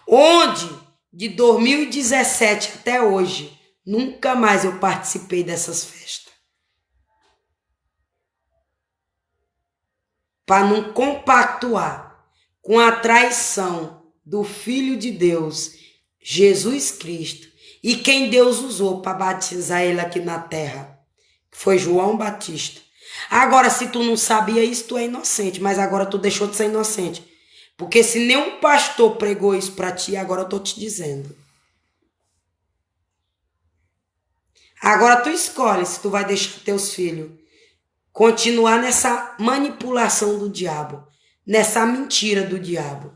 Onde, de 2017 até hoje, nunca mais eu participei dessas festas. Para não compactuar com a traição do Filho de Deus, Jesus Cristo, e quem Deus usou para batizar ele aqui na terra, que foi João Batista. Agora, se tu não sabia isso, tu é inocente, mas agora tu deixou de ser inocente. Porque se nenhum pastor pregou isso para ti, agora eu tô te dizendo. Agora tu escolhe se tu vai deixar teus filhos continuar nessa manipulação do diabo, nessa mentira do diabo.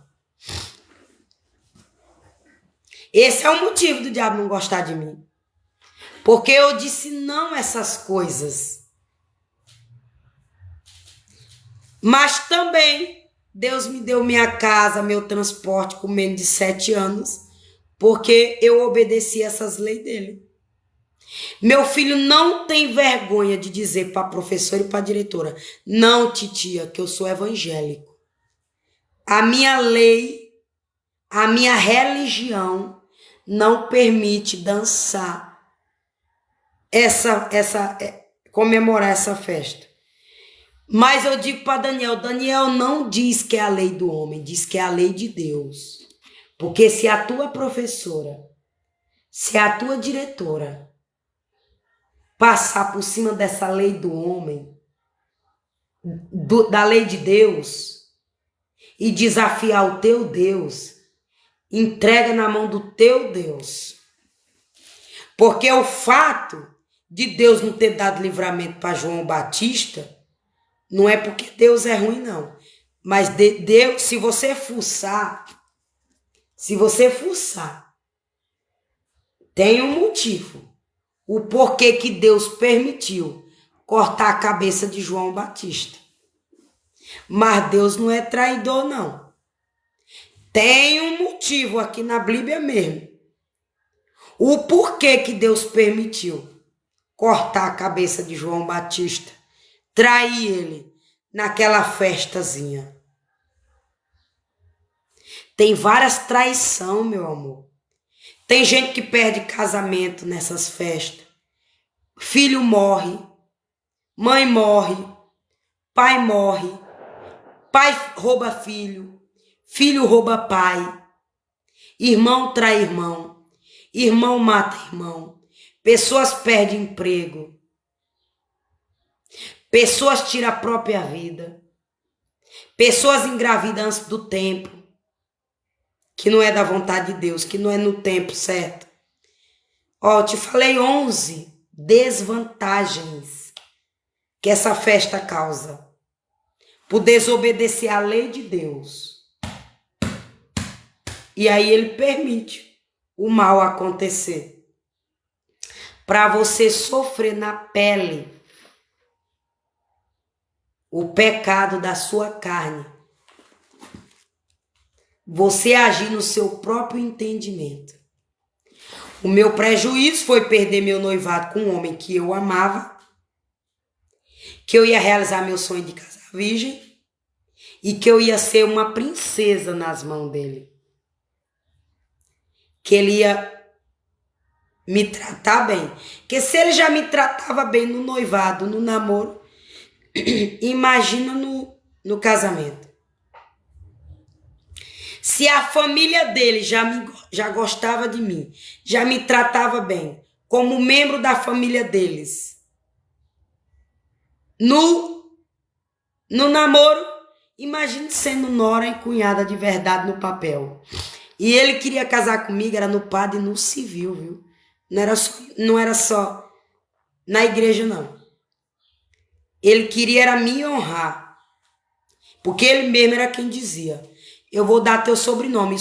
Esse é o motivo do diabo não gostar de mim. Porque eu disse não a essas coisas. Mas também Deus me deu minha casa, meu transporte com menos de 7 anos, porque eu obedeci essas leis dele. Meu filho não tem vergonha de dizer para a professora e para a diretora: não, titia, que eu sou evangélico. A minha lei, a minha religião não permite dançar comemorar essa festa. Mas eu digo para Daniel não diz que é a lei do homem, diz que é a lei de Deus. Porque se a tua professora, se a tua diretora passar por cima dessa lei do homem, da lei de Deus, e desafiar o teu Deus, entrega na mão do teu Deus. Porque o fato de Deus não ter dado livramento para João Batista, não é porque Deus é ruim, não. Mas Deus, se você fuçar, tem um motivo. O porquê que Deus permitiu cortar a cabeça de João Batista. Mas Deus não é traidor, não. Tem um motivo aqui na Bíblia mesmo. O porquê que Deus permitiu cortar a cabeça de João Batista, trair ele naquela festazinha. Tem várias traições, meu amor. Tem gente que perde casamento nessas festas. Filho morre, mãe morre, pai morre, pai rouba filho, filho rouba pai, irmão trai irmão, irmão mata irmão, pessoas perdem emprego, pessoas tiram a própria vida, pessoas engravidam antes do tempo, que não é da vontade de Deus, que não é no tempo certo. Ó, eu te falei 11 desvantagens que essa festa causa por desobedecer à lei de Deus. E aí ele permite o mal acontecer para você sofrer na pele o pecado da sua carne. Você agir no seu próprio entendimento. O meu prejuízo foi perder meu noivado com um homem que eu amava, que eu ia realizar meu sonho de casar virgem e que eu ia ser uma princesa nas mãos dele. Que ele ia me tratar bem. Porque se ele já me tratava bem no noivado, no namoro, imagina no casamento. Se a família dele já gostava de mim, já me tratava bem, como membro da família deles, no namoro, imagine sendo nora e cunhada de verdade no papel. E ele queria casar comigo, era no padre e no civil, viu? Não era só na igreja, não. Ele queria era me honrar. Porque ele mesmo era quem dizia: eu vou dar teu sobrenome,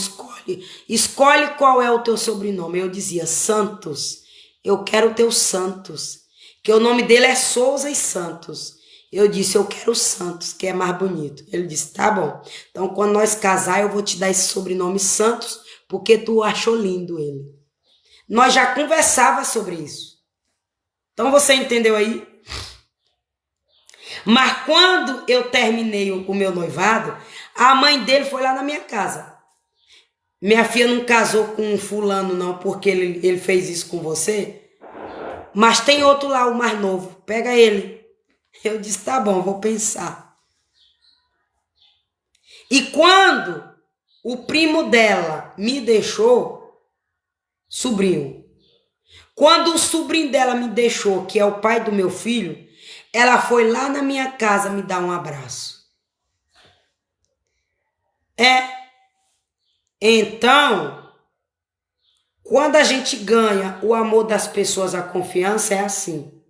escolhe qual é o teu sobrenome. Eu dizia: Santos, eu quero o teu Santos, que o nome dele é Souza e Santos. Eu disse: eu quero o Santos, que é mais bonito. Ele disse: tá bom, então quando nós casar eu vou te dar esse sobrenome Santos, porque tu achou lindo ele. Nós já conversava sobre isso. Então você entendeu aí? Mas quando eu terminei o meu noivado, a mãe dele foi lá na minha casa. Minha filha não casou com um fulano não, porque ele fez isso com você. Mas tem outro lá, o mais novo. Pega ele. Eu disse: tá bom, vou pensar. E quando o primo dela me deixou, sobrinho, quando o sobrinho dela me deixou, que é o pai do meu filho, ela foi lá na minha casa me dar um abraço. Então, quando a gente ganha o amor das pessoas, a confiança, é assim.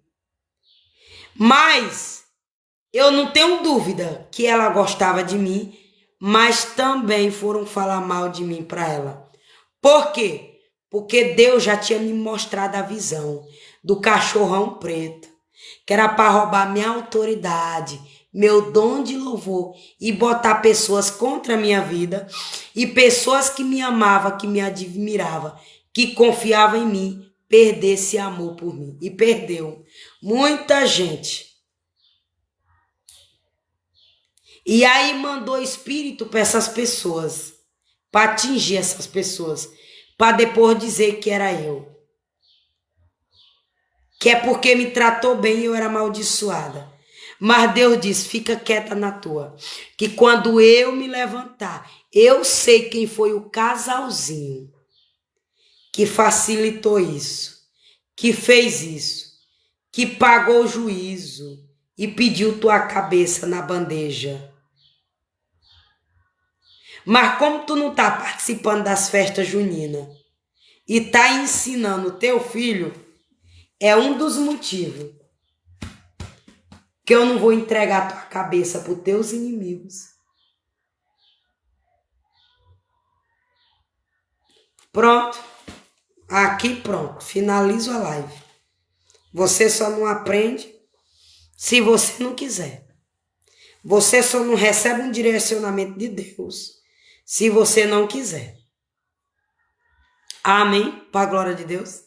Mas eu não tenho dúvida que ela gostava de mim, mas também foram falar mal de mim para ela. Por quê? Porque Deus já tinha me mostrado a visão do cachorrão preto, que era para roubar minha autoridade, meu dom de louvor e botar pessoas contra a minha vida e pessoas que me amavam, que me admiravam, que confiavam em mim, perder esse amor por mim. E perdeu muita gente. E aí mandou espírito para essas pessoas, para atingir essas pessoas, para depois dizer que era eu. Que é porque me tratou bem e eu era amaldiçoada. Mas Deus diz: fica quieta na tua. Que quando eu me levantar, eu sei quem foi o casalzinho que facilitou isso, que fez isso, que pagou o juízo e pediu tua cabeça na bandeja. Mas como tu não tá participando das festas juninas e tá ensinando o teu filho, é um dos motivos que eu não vou entregar tua cabeça para os teus inimigos. Pronto. Aqui pronto. Finalizo a live. Você só não aprende se você não quiser. Você só não recebe um direcionamento de Deus se você não quiser. Amém? Para a glória de Deus.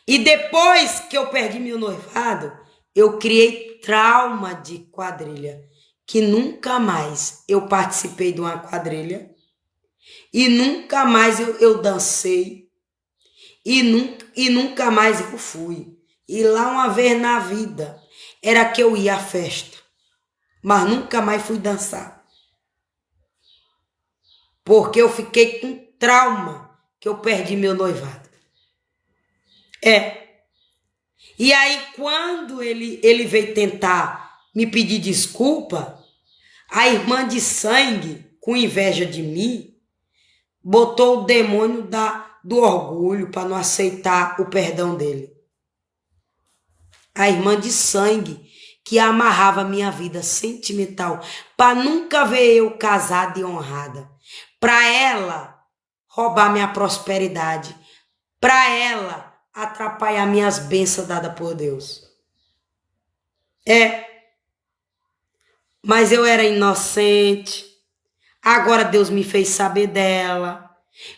E depois que eu perdi meu noivado, eu criei trauma de quadrilha, que nunca mais eu participei de uma quadrilha e nunca mais eu dancei e nunca mais eu fui. E lá uma vez na vida era que eu ia à festa, mas nunca mais fui dançar. Porque eu fiquei com trauma que eu perdi meu noivado. E aí, quando ele veio tentar me pedir desculpa, a irmã de sangue, com inveja de mim, botou o demônio do orgulho, para não aceitar o perdão dele. A irmã de sangue que amarrava minha vida sentimental para nunca ver eu casada e honrada. Para ela roubar minha prosperidade. Para ela atrapalhar minhas bênçãos dadas por Deus. Mas eu era inocente. Agora Deus me fez saber dela.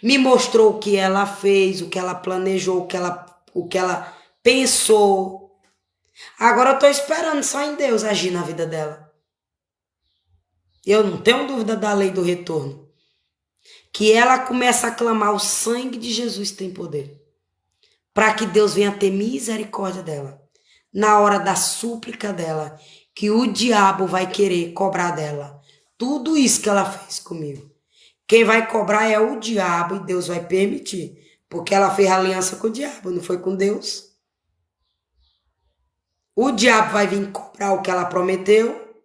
Me mostrou o que ela fez, o que ela planejou, o que ela pensou. Agora eu estou esperando só em Deus agir na vida dela. Eu não tenho dúvida da lei do retorno. Que ela começa a clamar: o sangue de Jesus tem poder. Para que Deus venha ter misericórdia dela. Na hora da súplica dela. Que o diabo vai querer cobrar dela. Tudo isso que ela fez comigo. Quem vai cobrar é o diabo e Deus vai permitir. Porque ela fez aliança com o diabo, não foi com Deus. O diabo vai vir cobrar o que ela prometeu.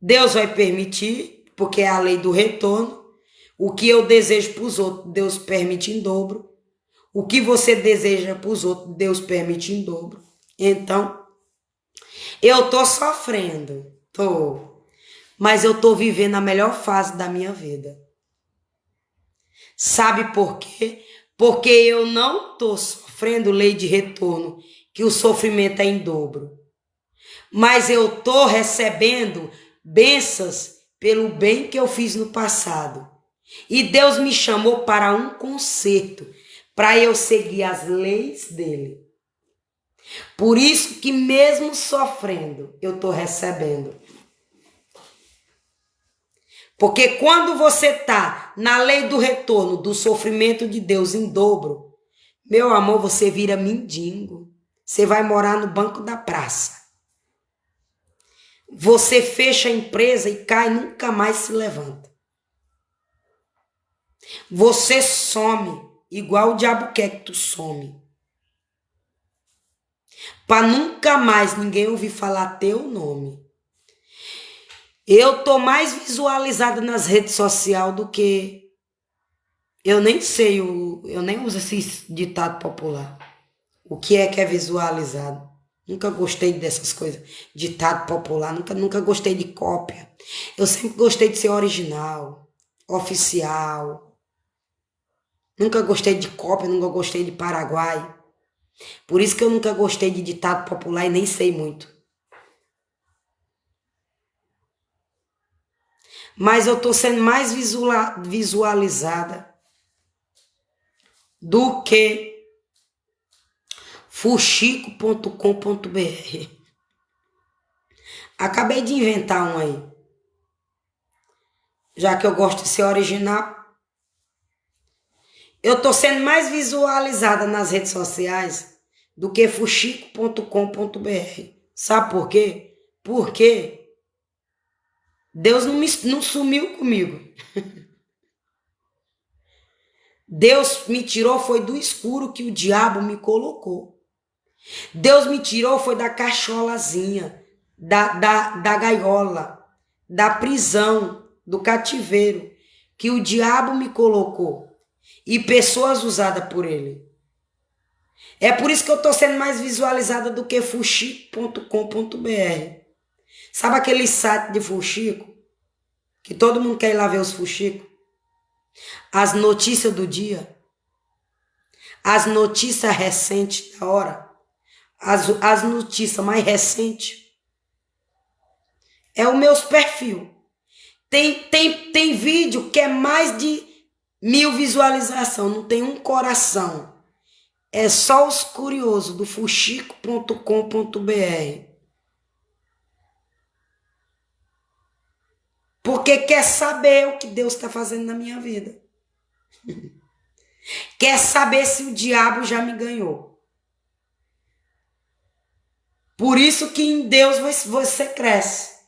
Deus vai permitir, porque é a lei do retorno. O que eu desejo para os outros, Deus permite em dobro. O que você deseja para os outros, Deus permite em dobro. Então, eu tô sofrendo, mas eu tô vivendo a melhor fase da minha vida. Sabe por quê? Porque eu não tô sofrendo lei de retorno, que o sofrimento é em dobro. Mas eu tô recebendo bênçãos pelo bem que eu fiz no passado. E Deus me chamou para um concerto, para eu seguir as leis dele. Por isso que mesmo sofrendo, eu tô recebendo. Porque quando você tá na lei do retorno, do sofrimento de Deus em dobro, meu amor, você vira mendigo. Você vai morar no banco da praça. Você fecha a empresa e cai, nunca mais se levanta. Você some, igual o diabo quer que tu some. Para nunca mais ninguém ouvir falar teu nome. Eu tô mais visualizada nas redes sociais do que... Eu nem sei, eu nem uso esse ditado popular. O que é visualizado? Nunca gostei dessas coisas. Ditado popular, nunca gostei de cópia. Eu sempre gostei de ser original, oficial. Nunca gostei de cópia, nunca gostei de Paraguai. Por isso que eu nunca gostei de ditado popular e nem sei muito. Mas eu tô sendo mais visualizada do que fuxico.com.br. Acabei de inventar um aí. Já que eu gosto de ser original. Eu tô sendo mais visualizada nas redes sociais do que fuxico.com.br. Sabe por quê? Porque Deus não sumiu comigo. Deus me tirou foi do escuro que o diabo me colocou. Deus me tirou foi da cacholazinha, da gaiola, da prisão, do cativeiro que o diabo me colocou e pessoas usadas por ele. É por isso que eu tô sendo mais visualizada do que fuxico.com.br. Sabe aquele site de fuxico? Que todo mundo quer ir lá ver os fuxicos? As notícias do dia. As notícias recentes da hora. As notícias mais recentes. É o meu perfil. Tem vídeo que é mais de 1000 visualizações. Não tem um coração. É só os curiosos do fuxico.com.br. Porque quer saber o que Deus está fazendo na minha vida. Quer saber se o diabo já me ganhou. Por isso que em Deus você cresce.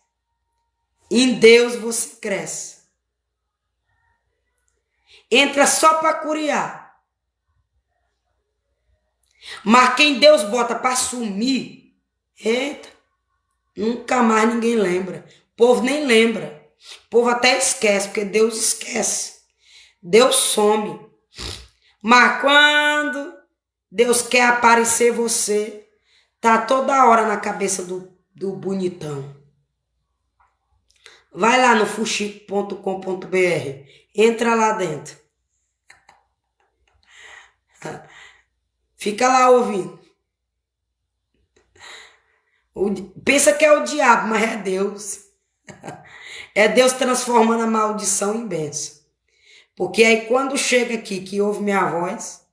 Em Deus você cresce. Entra só para curiar. Mas quem Deus bota para sumir, eita, nunca mais ninguém lembra. O povo nem lembra. O povo até esquece, porque Deus esquece. Deus some. Mas quando Deus quer aparecer você, tá toda hora na cabeça do bonitão. Vai lá no fuxico.com.br, entra lá dentro. Fica lá ouvindo. Pensa que é o diabo, mas é Deus. É Deus transformando a maldição em bênção. Porque aí quando chega aqui, que ouve minha voz,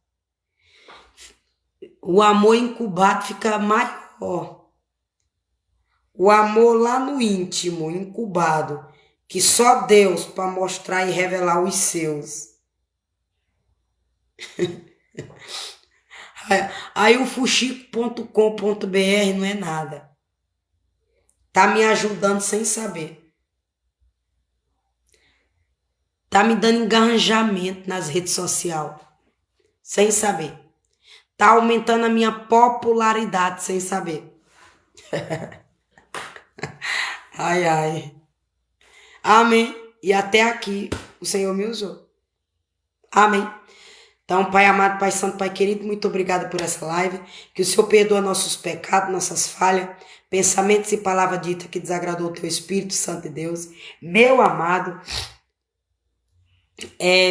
o amor incubado fica maior. O amor lá no íntimo, incubado, que só Deus para mostrar e revelar os seus. Aí o fuxico.com.br não é nada. Tá me ajudando sem saber. Tá me dando engajamento nas redes sociais, sem saber. Tá aumentando a minha popularidade, sem saber. Ai, ai. Amém. E até aqui o Senhor me usou. Amém. Então, Pai amado, Pai santo, Pai querido, muito obrigado por essa live. Que o Senhor perdoa nossos pecados, nossas falhas, pensamentos e palavra dita que desagradou o Teu Espírito Santo de Deus. Meu amado,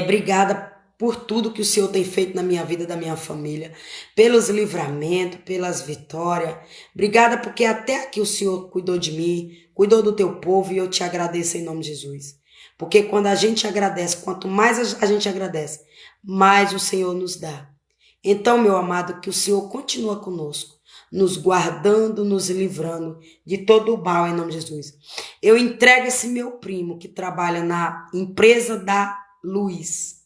obrigada por tudo que o Senhor tem feito na minha vida, da minha família, pelos livramentos, pelas vitórias. Obrigada porque até aqui o Senhor cuidou de mim, cuidou do Teu povo e eu te agradeço em nome de Jesus. Porque quando a gente agradece, quanto mais a gente agradece, mais o Senhor nos dá. Então, meu amado, que o Senhor continua conosco, nos guardando, nos livrando de todo o mal em nome de Jesus. Eu entrego esse meu primo que trabalha na empresa da Luz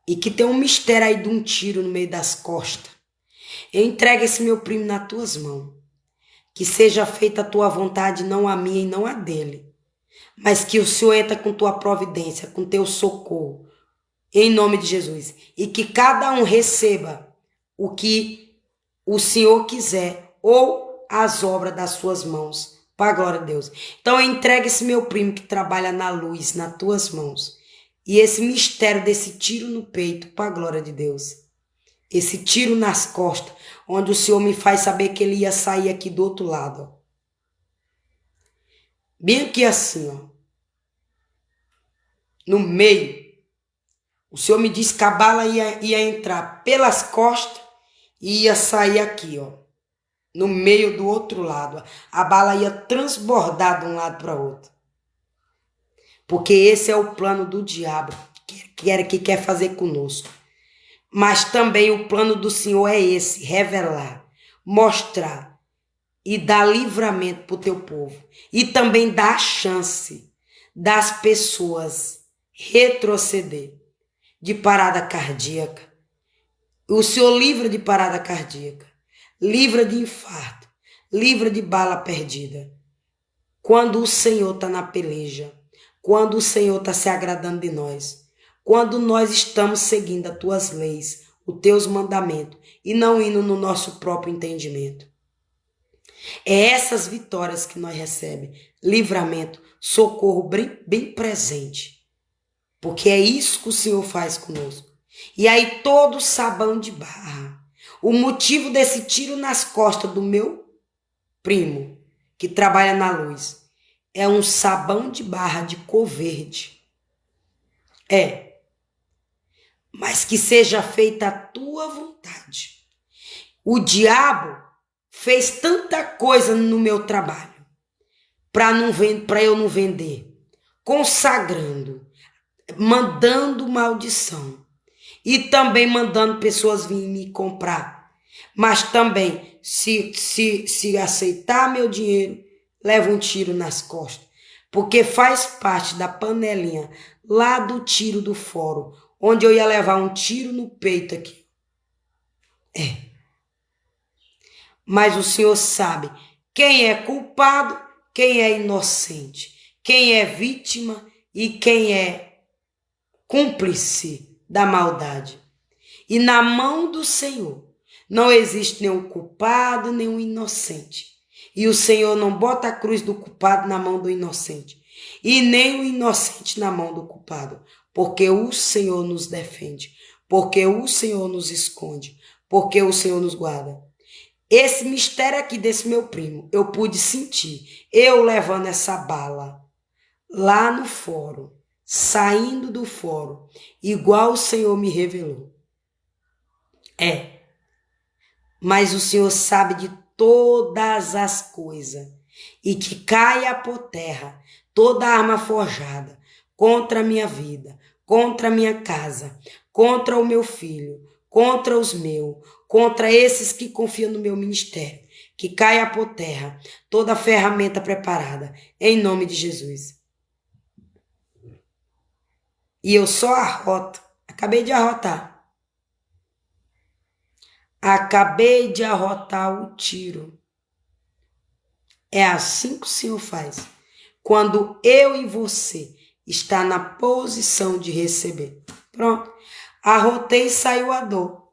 e que tem um mistério aí de um tiro no meio das costas. Eu entrego esse meu primo nas tuas mãos. Que seja feita a tua vontade, não a minha e não a dele. Mas que o Senhor entra com tua providência, com teu socorro, em nome de Jesus. E que cada um receba o que o Senhor quiser ou as obras das suas mãos, para a glória de Deus. Então eu entrego esse meu primo que trabalha na luz, nas tuas mãos. E esse mistério desse tiro no peito, para a glória de Deus. Esse tiro nas costas, onde o Senhor me faz saber que ele ia sair aqui do outro lado. Ó. Bem aqui assim, ó. No meio. O Senhor me disse que a bala ia entrar pelas costas e ia sair aqui, ó. No meio do outro lado. A bala ia transbordar de um lado para o outro. Porque esse é o plano do diabo, que quer fazer conosco. Mas também o plano do Senhor é esse, revelar, mostrar e dar livramento para o teu povo. E também dar a chance das pessoas retroceder de parada cardíaca. O Senhor livra de parada cardíaca, livra de infarto, livra de bala perdida. Quando o Senhor está na peleja, quando o Senhor está se agradando de nós, quando nós estamos seguindo as tuas leis, os teus mandamentos e não indo no nosso próprio entendimento. É essas vitórias que nós recebemos, livramento, socorro bem presente. Porque é isso que o Senhor faz conosco. E aí todo sabão de barra. O motivo desse tiro nas costas do meu primo, que trabalha na luz, é um sabão de barra de cor verde. Mas que seja feita a tua vontade. O diabo fez tanta coisa no meu trabalho para eu não vender, consagrando, mandando maldição e também mandando pessoas virem me comprar. Mas também, se aceitar meu dinheiro, leva um tiro nas costas. Porque faz parte da panelinha lá do tiro do fórum, onde eu ia levar um tiro no peito aqui. Mas o Senhor sabe quem é culpado, quem é inocente, quem é vítima e quem é cúmplice da maldade. E na mão do Senhor não existe nenhum culpado, nenhum inocente. E o Senhor não bota a cruz do culpado na mão do inocente. E nem o inocente na mão do culpado. Porque o Senhor nos defende. porque o Senhor nos esconde, porque o Senhor nos guarda. Esse mistério aqui desse meu primo, eu pude sentir, eu levando essa bala lá no fórum, saindo do fórum, igual o Senhor me revelou. Mas o Senhor sabe de todas as coisas, e que caia por terra toda arma forjada contra a minha vida, contra a minha casa, contra o meu filho, contra os meus, contra esses que confiam no meu ministério, que caia por terra toda ferramenta preparada, em nome de Jesus. E eu só arroto, acabei de arrotar. Acabei de arrotar o tiro. É assim que o Senhor faz. Quando eu e você está na posição de receber. Pronto. Arrotei e saiu a dor.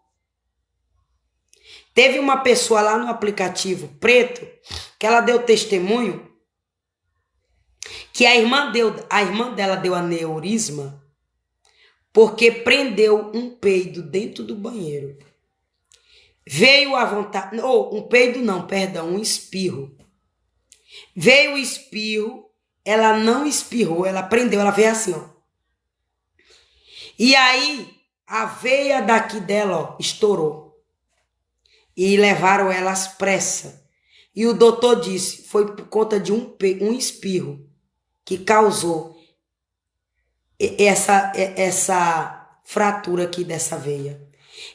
Teve uma pessoa lá no aplicativo Preto que ela deu testemunho que a irmã dela deu aneurisma porque prendeu um peido dentro do banheiro. Veio a vontade, um peido não, perdão, um espirro. Veio o espirro, ela não espirrou, ela prendeu, ela veio assim, ó. E aí, a veia daqui dela, ó, estourou. E levaram ela às pressas. E o doutor disse, foi por conta de um espirro que causou essa fratura aqui dessa veia.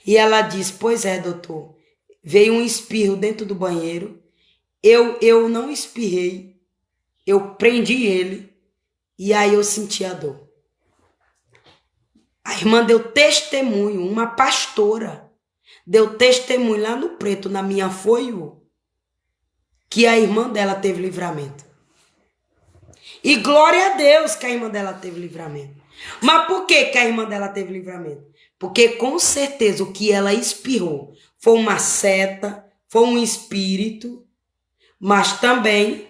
E ela disse, pois é, doutor, veio um espirro dentro do banheiro, eu não espirrei, eu prendi ele, e aí eu senti a dor. A irmã deu testemunho, uma pastora, deu testemunho lá no Preto, na minha Foiu, que a irmã dela teve livramento. E glória a Deus que a irmã dela teve livramento. Mas por que a irmã dela teve livramento? Porque com certeza o que ela espirrou foi uma seta, foi um espírito, mas também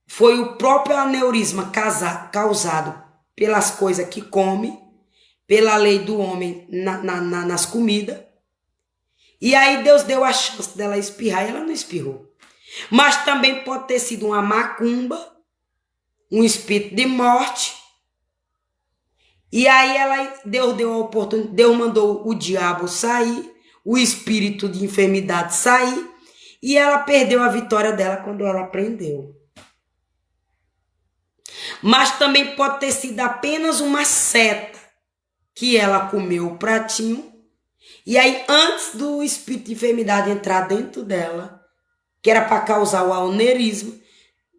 foi o próprio aneurisma causado pelas coisas que come, pela lei do homem nas comidas. E aí Deus deu a chance dela espirrar e ela não espirrou. Mas também pode ter sido uma macumba, um espírito de morte. E aí Deus deu a oportunidade, Deus mandou o diabo sair, o espírito de enfermidade sair, e ela perdeu a vitória dela quando ela aprendeu. Mas também pode ter sido apenas uma seta que ela comeu o pratinho, e aí antes do espírito de enfermidade entrar dentro dela, que era para causar o aneurisma,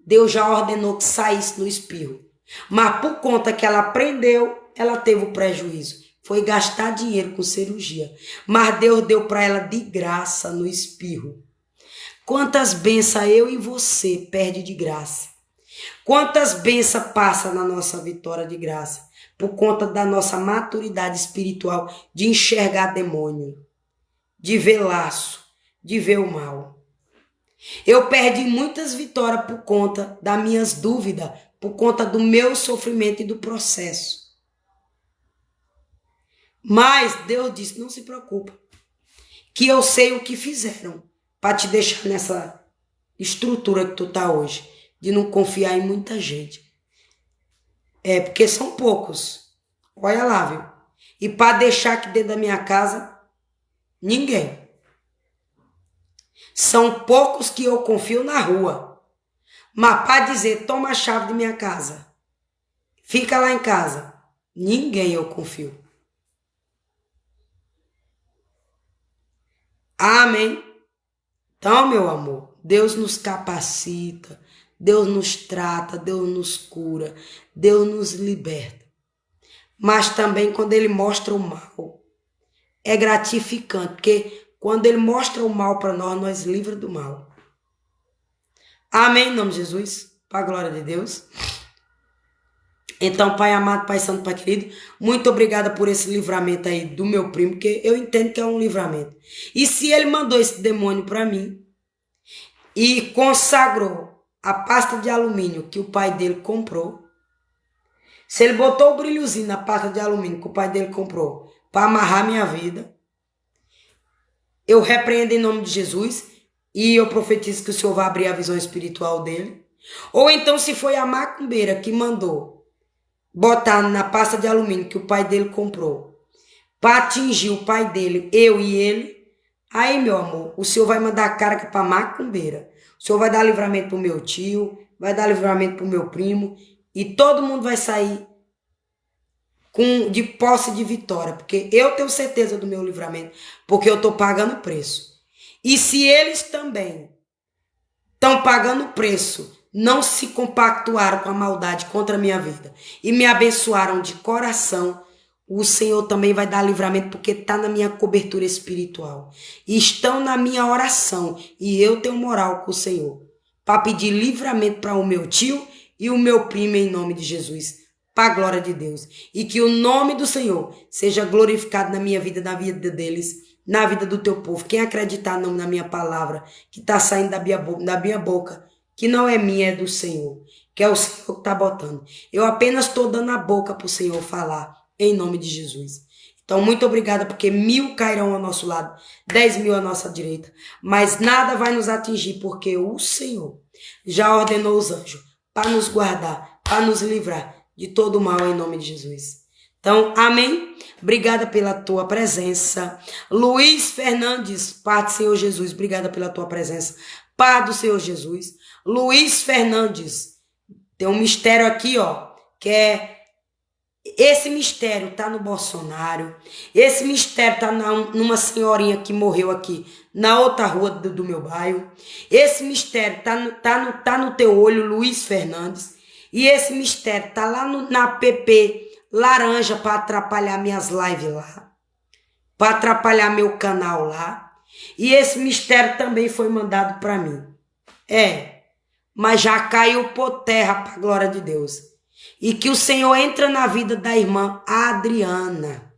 Deus já ordenou que saísse no espirro. Mas por conta que ela aprendeu, ela teve o prejuízo. Foi gastar dinheiro com cirurgia. Mas Deus deu para ela de graça no espirro. Quantas bênçãos eu e você perde de graça. Quantas bênçãos passa na nossa vitória de graça. Por conta da nossa maturidade espiritual de enxergar demônio. De ver laço. De ver o mal. Eu perdi muitas vitórias por conta das minhas dúvidas. Por conta do meu sofrimento e do processo. Mas Deus disse, não se preocupa, que eu sei o que fizeram para te deixar nessa estrutura que tu tá hoje, de não confiar em muita gente. Porque são poucos. Olha lá, viu? E para deixar aqui dentro da minha casa, ninguém. São poucos que eu confio na rua. Mas para dizer, toma a chave de minha casa, fica lá em casa, ninguém eu confio. Amém? Então, meu amor, Deus nos capacita, Deus nos trata, Deus nos cura, Deus nos liberta. Mas também quando Ele mostra o mal, é gratificante, porque quando Ele mostra o mal para nós, nós livra do mal. Amém, em nome de Jesus, para a glória de Deus. Então, Pai amado, Pai santo, Pai querido, muito obrigada por esse livramento aí do meu primo, porque eu entendo que é um livramento. E se ele mandou esse demônio para mim e consagrou a pasta de alumínio que o pai dele comprou, se ele botou o brilhozinho na pasta de alumínio que o pai dele comprou para amarrar minha vida. Eu repreendo em nome de Jesus e eu profetizo que o Senhor vai abrir a visão espiritual dele. Ou então, se foi a macumbeira que mandou botar na pasta de alumínio que o pai dele comprou para atingir o pai dele, eu e ele, aí, meu amor, o Senhor vai mandar a carga para macumbeira. O Senhor vai dar livramento pro meu tio, vai dar livramento pro meu primo e todo mundo vai sair de posse de vitória, porque eu tenho certeza do meu livramento, porque eu estou pagando preço. E se eles também estão pagando preço, não se compactuaram com a maldade contra a minha vida e me abençoaram de coração, o Senhor também vai dar livramento, porque está na minha cobertura espiritual. E estão na minha oração, e eu tenho moral com o Senhor para pedir livramento para o meu tio e o meu primo em nome de Jesus. Para a glória de Deus. E que o nome do Senhor seja glorificado na minha vida, na vida deles, na vida do teu povo. Quem acreditar na minha palavra, que está saindo da minha boca, que não é minha, é do Senhor. Que é o Senhor que está botando. Eu apenas estou dando a boca para o Senhor falar, em nome de Jesus. Então, muito obrigada, porque 1000 cairão ao nosso lado, 10.000 à nossa direita. Mas nada vai nos atingir, porque o Senhor já ordenou os anjos para nos guardar, para nos livrar de todo mal em nome de Jesus. Então, amém? Obrigada pela tua presença. Luiz Fernandes, Pai do Senhor Jesus, obrigada pela tua presença. Pai do Senhor Jesus. Luiz Fernandes, tem um mistério aqui, ó, que é esse mistério tá no Bolsonaro. Esse mistério tá numa senhorinha que morreu aqui na outra rua do meu bairro. Esse mistério tá no teu olho, Luiz Fernandes. E esse mistério tá lá na app laranja para atrapalhar minhas lives lá. Para atrapalhar meu canal lá. E esse mistério também foi mandado para mim. Mas já caiu por terra para a glória de Deus. E que o Senhor entra na vida da irmã Adriana.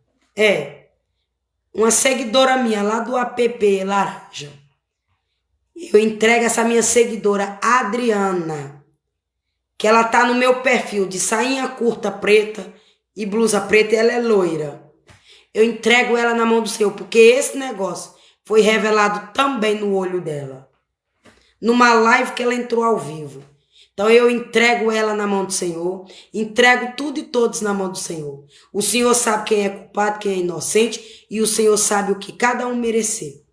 Uma seguidora minha lá do app laranja. Eu entrego essa minha seguidora Adriana, que ela tá no meu perfil de sainha curta preta e blusa preta, e ela é loira. Eu entrego ela na mão do Senhor, porque esse negócio foi revelado também no olho dela. Numa live que ela entrou ao vivo. Então eu entrego ela na mão do Senhor, entrego tudo e todos na mão do Senhor. O Senhor sabe quem é culpado, quem é inocente, e o Senhor sabe o que cada um merecer.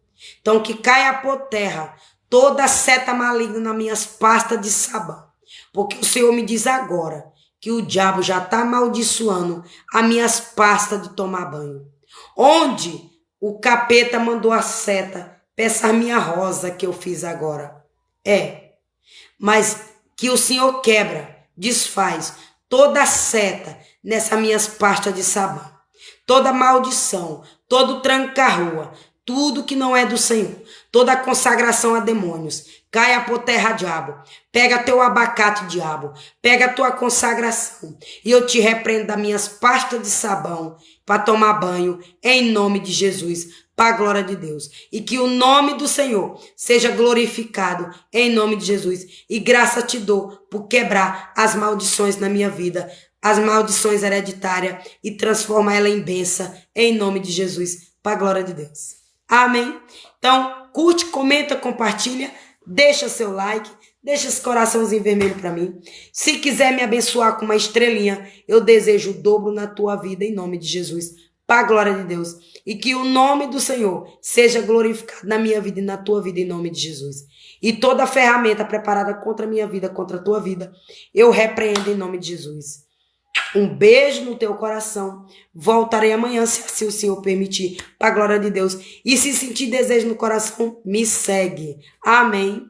Então que caia por terra toda seta maligna nas minhas pastas de sabão. Porque o Senhor me diz agora que o diabo já está amaldiçoando as minhas pastas de tomar banho. Onde o capeta mandou a seta para essa minha rosa que eu fiz agora. Mas que o Senhor quebra, desfaz toda a seta nessas minhas pastas de sabão. Toda maldição, todo tranca-rua, tudo que não é do Senhor, toda consagração a demônios, caia por terra, diabo. Pega teu abacate, diabo. Pega a tua consagração. E eu te repreendo das minhas pastas de sabão para tomar banho, em nome de Jesus, para a glória de Deus. E que o nome do Senhor seja glorificado, em nome de Jesus. E graça te dou por quebrar as maldições na minha vida, as maldições hereditárias, e transformar ela em bênção, em nome de Jesus, para a glória de Deus. Amém? Então, curte, comenta, compartilha, deixa seu like, deixa esse coraçãozinho vermelho para mim. Se quiser me abençoar com uma estrelinha, eu desejo o dobro na tua vida, em nome de Jesus, para a glória de Deus. E que o nome do Senhor seja glorificado na minha vida e na tua vida, em nome de Jesus. E toda ferramenta preparada contra a minha vida, contra a tua vida, eu repreendo em nome de Jesus. Um beijo no teu coração. Voltarei amanhã, se assim o Senhor permitir, para a glória de Deus. E se sentir desejo no coração, me segue. Amém.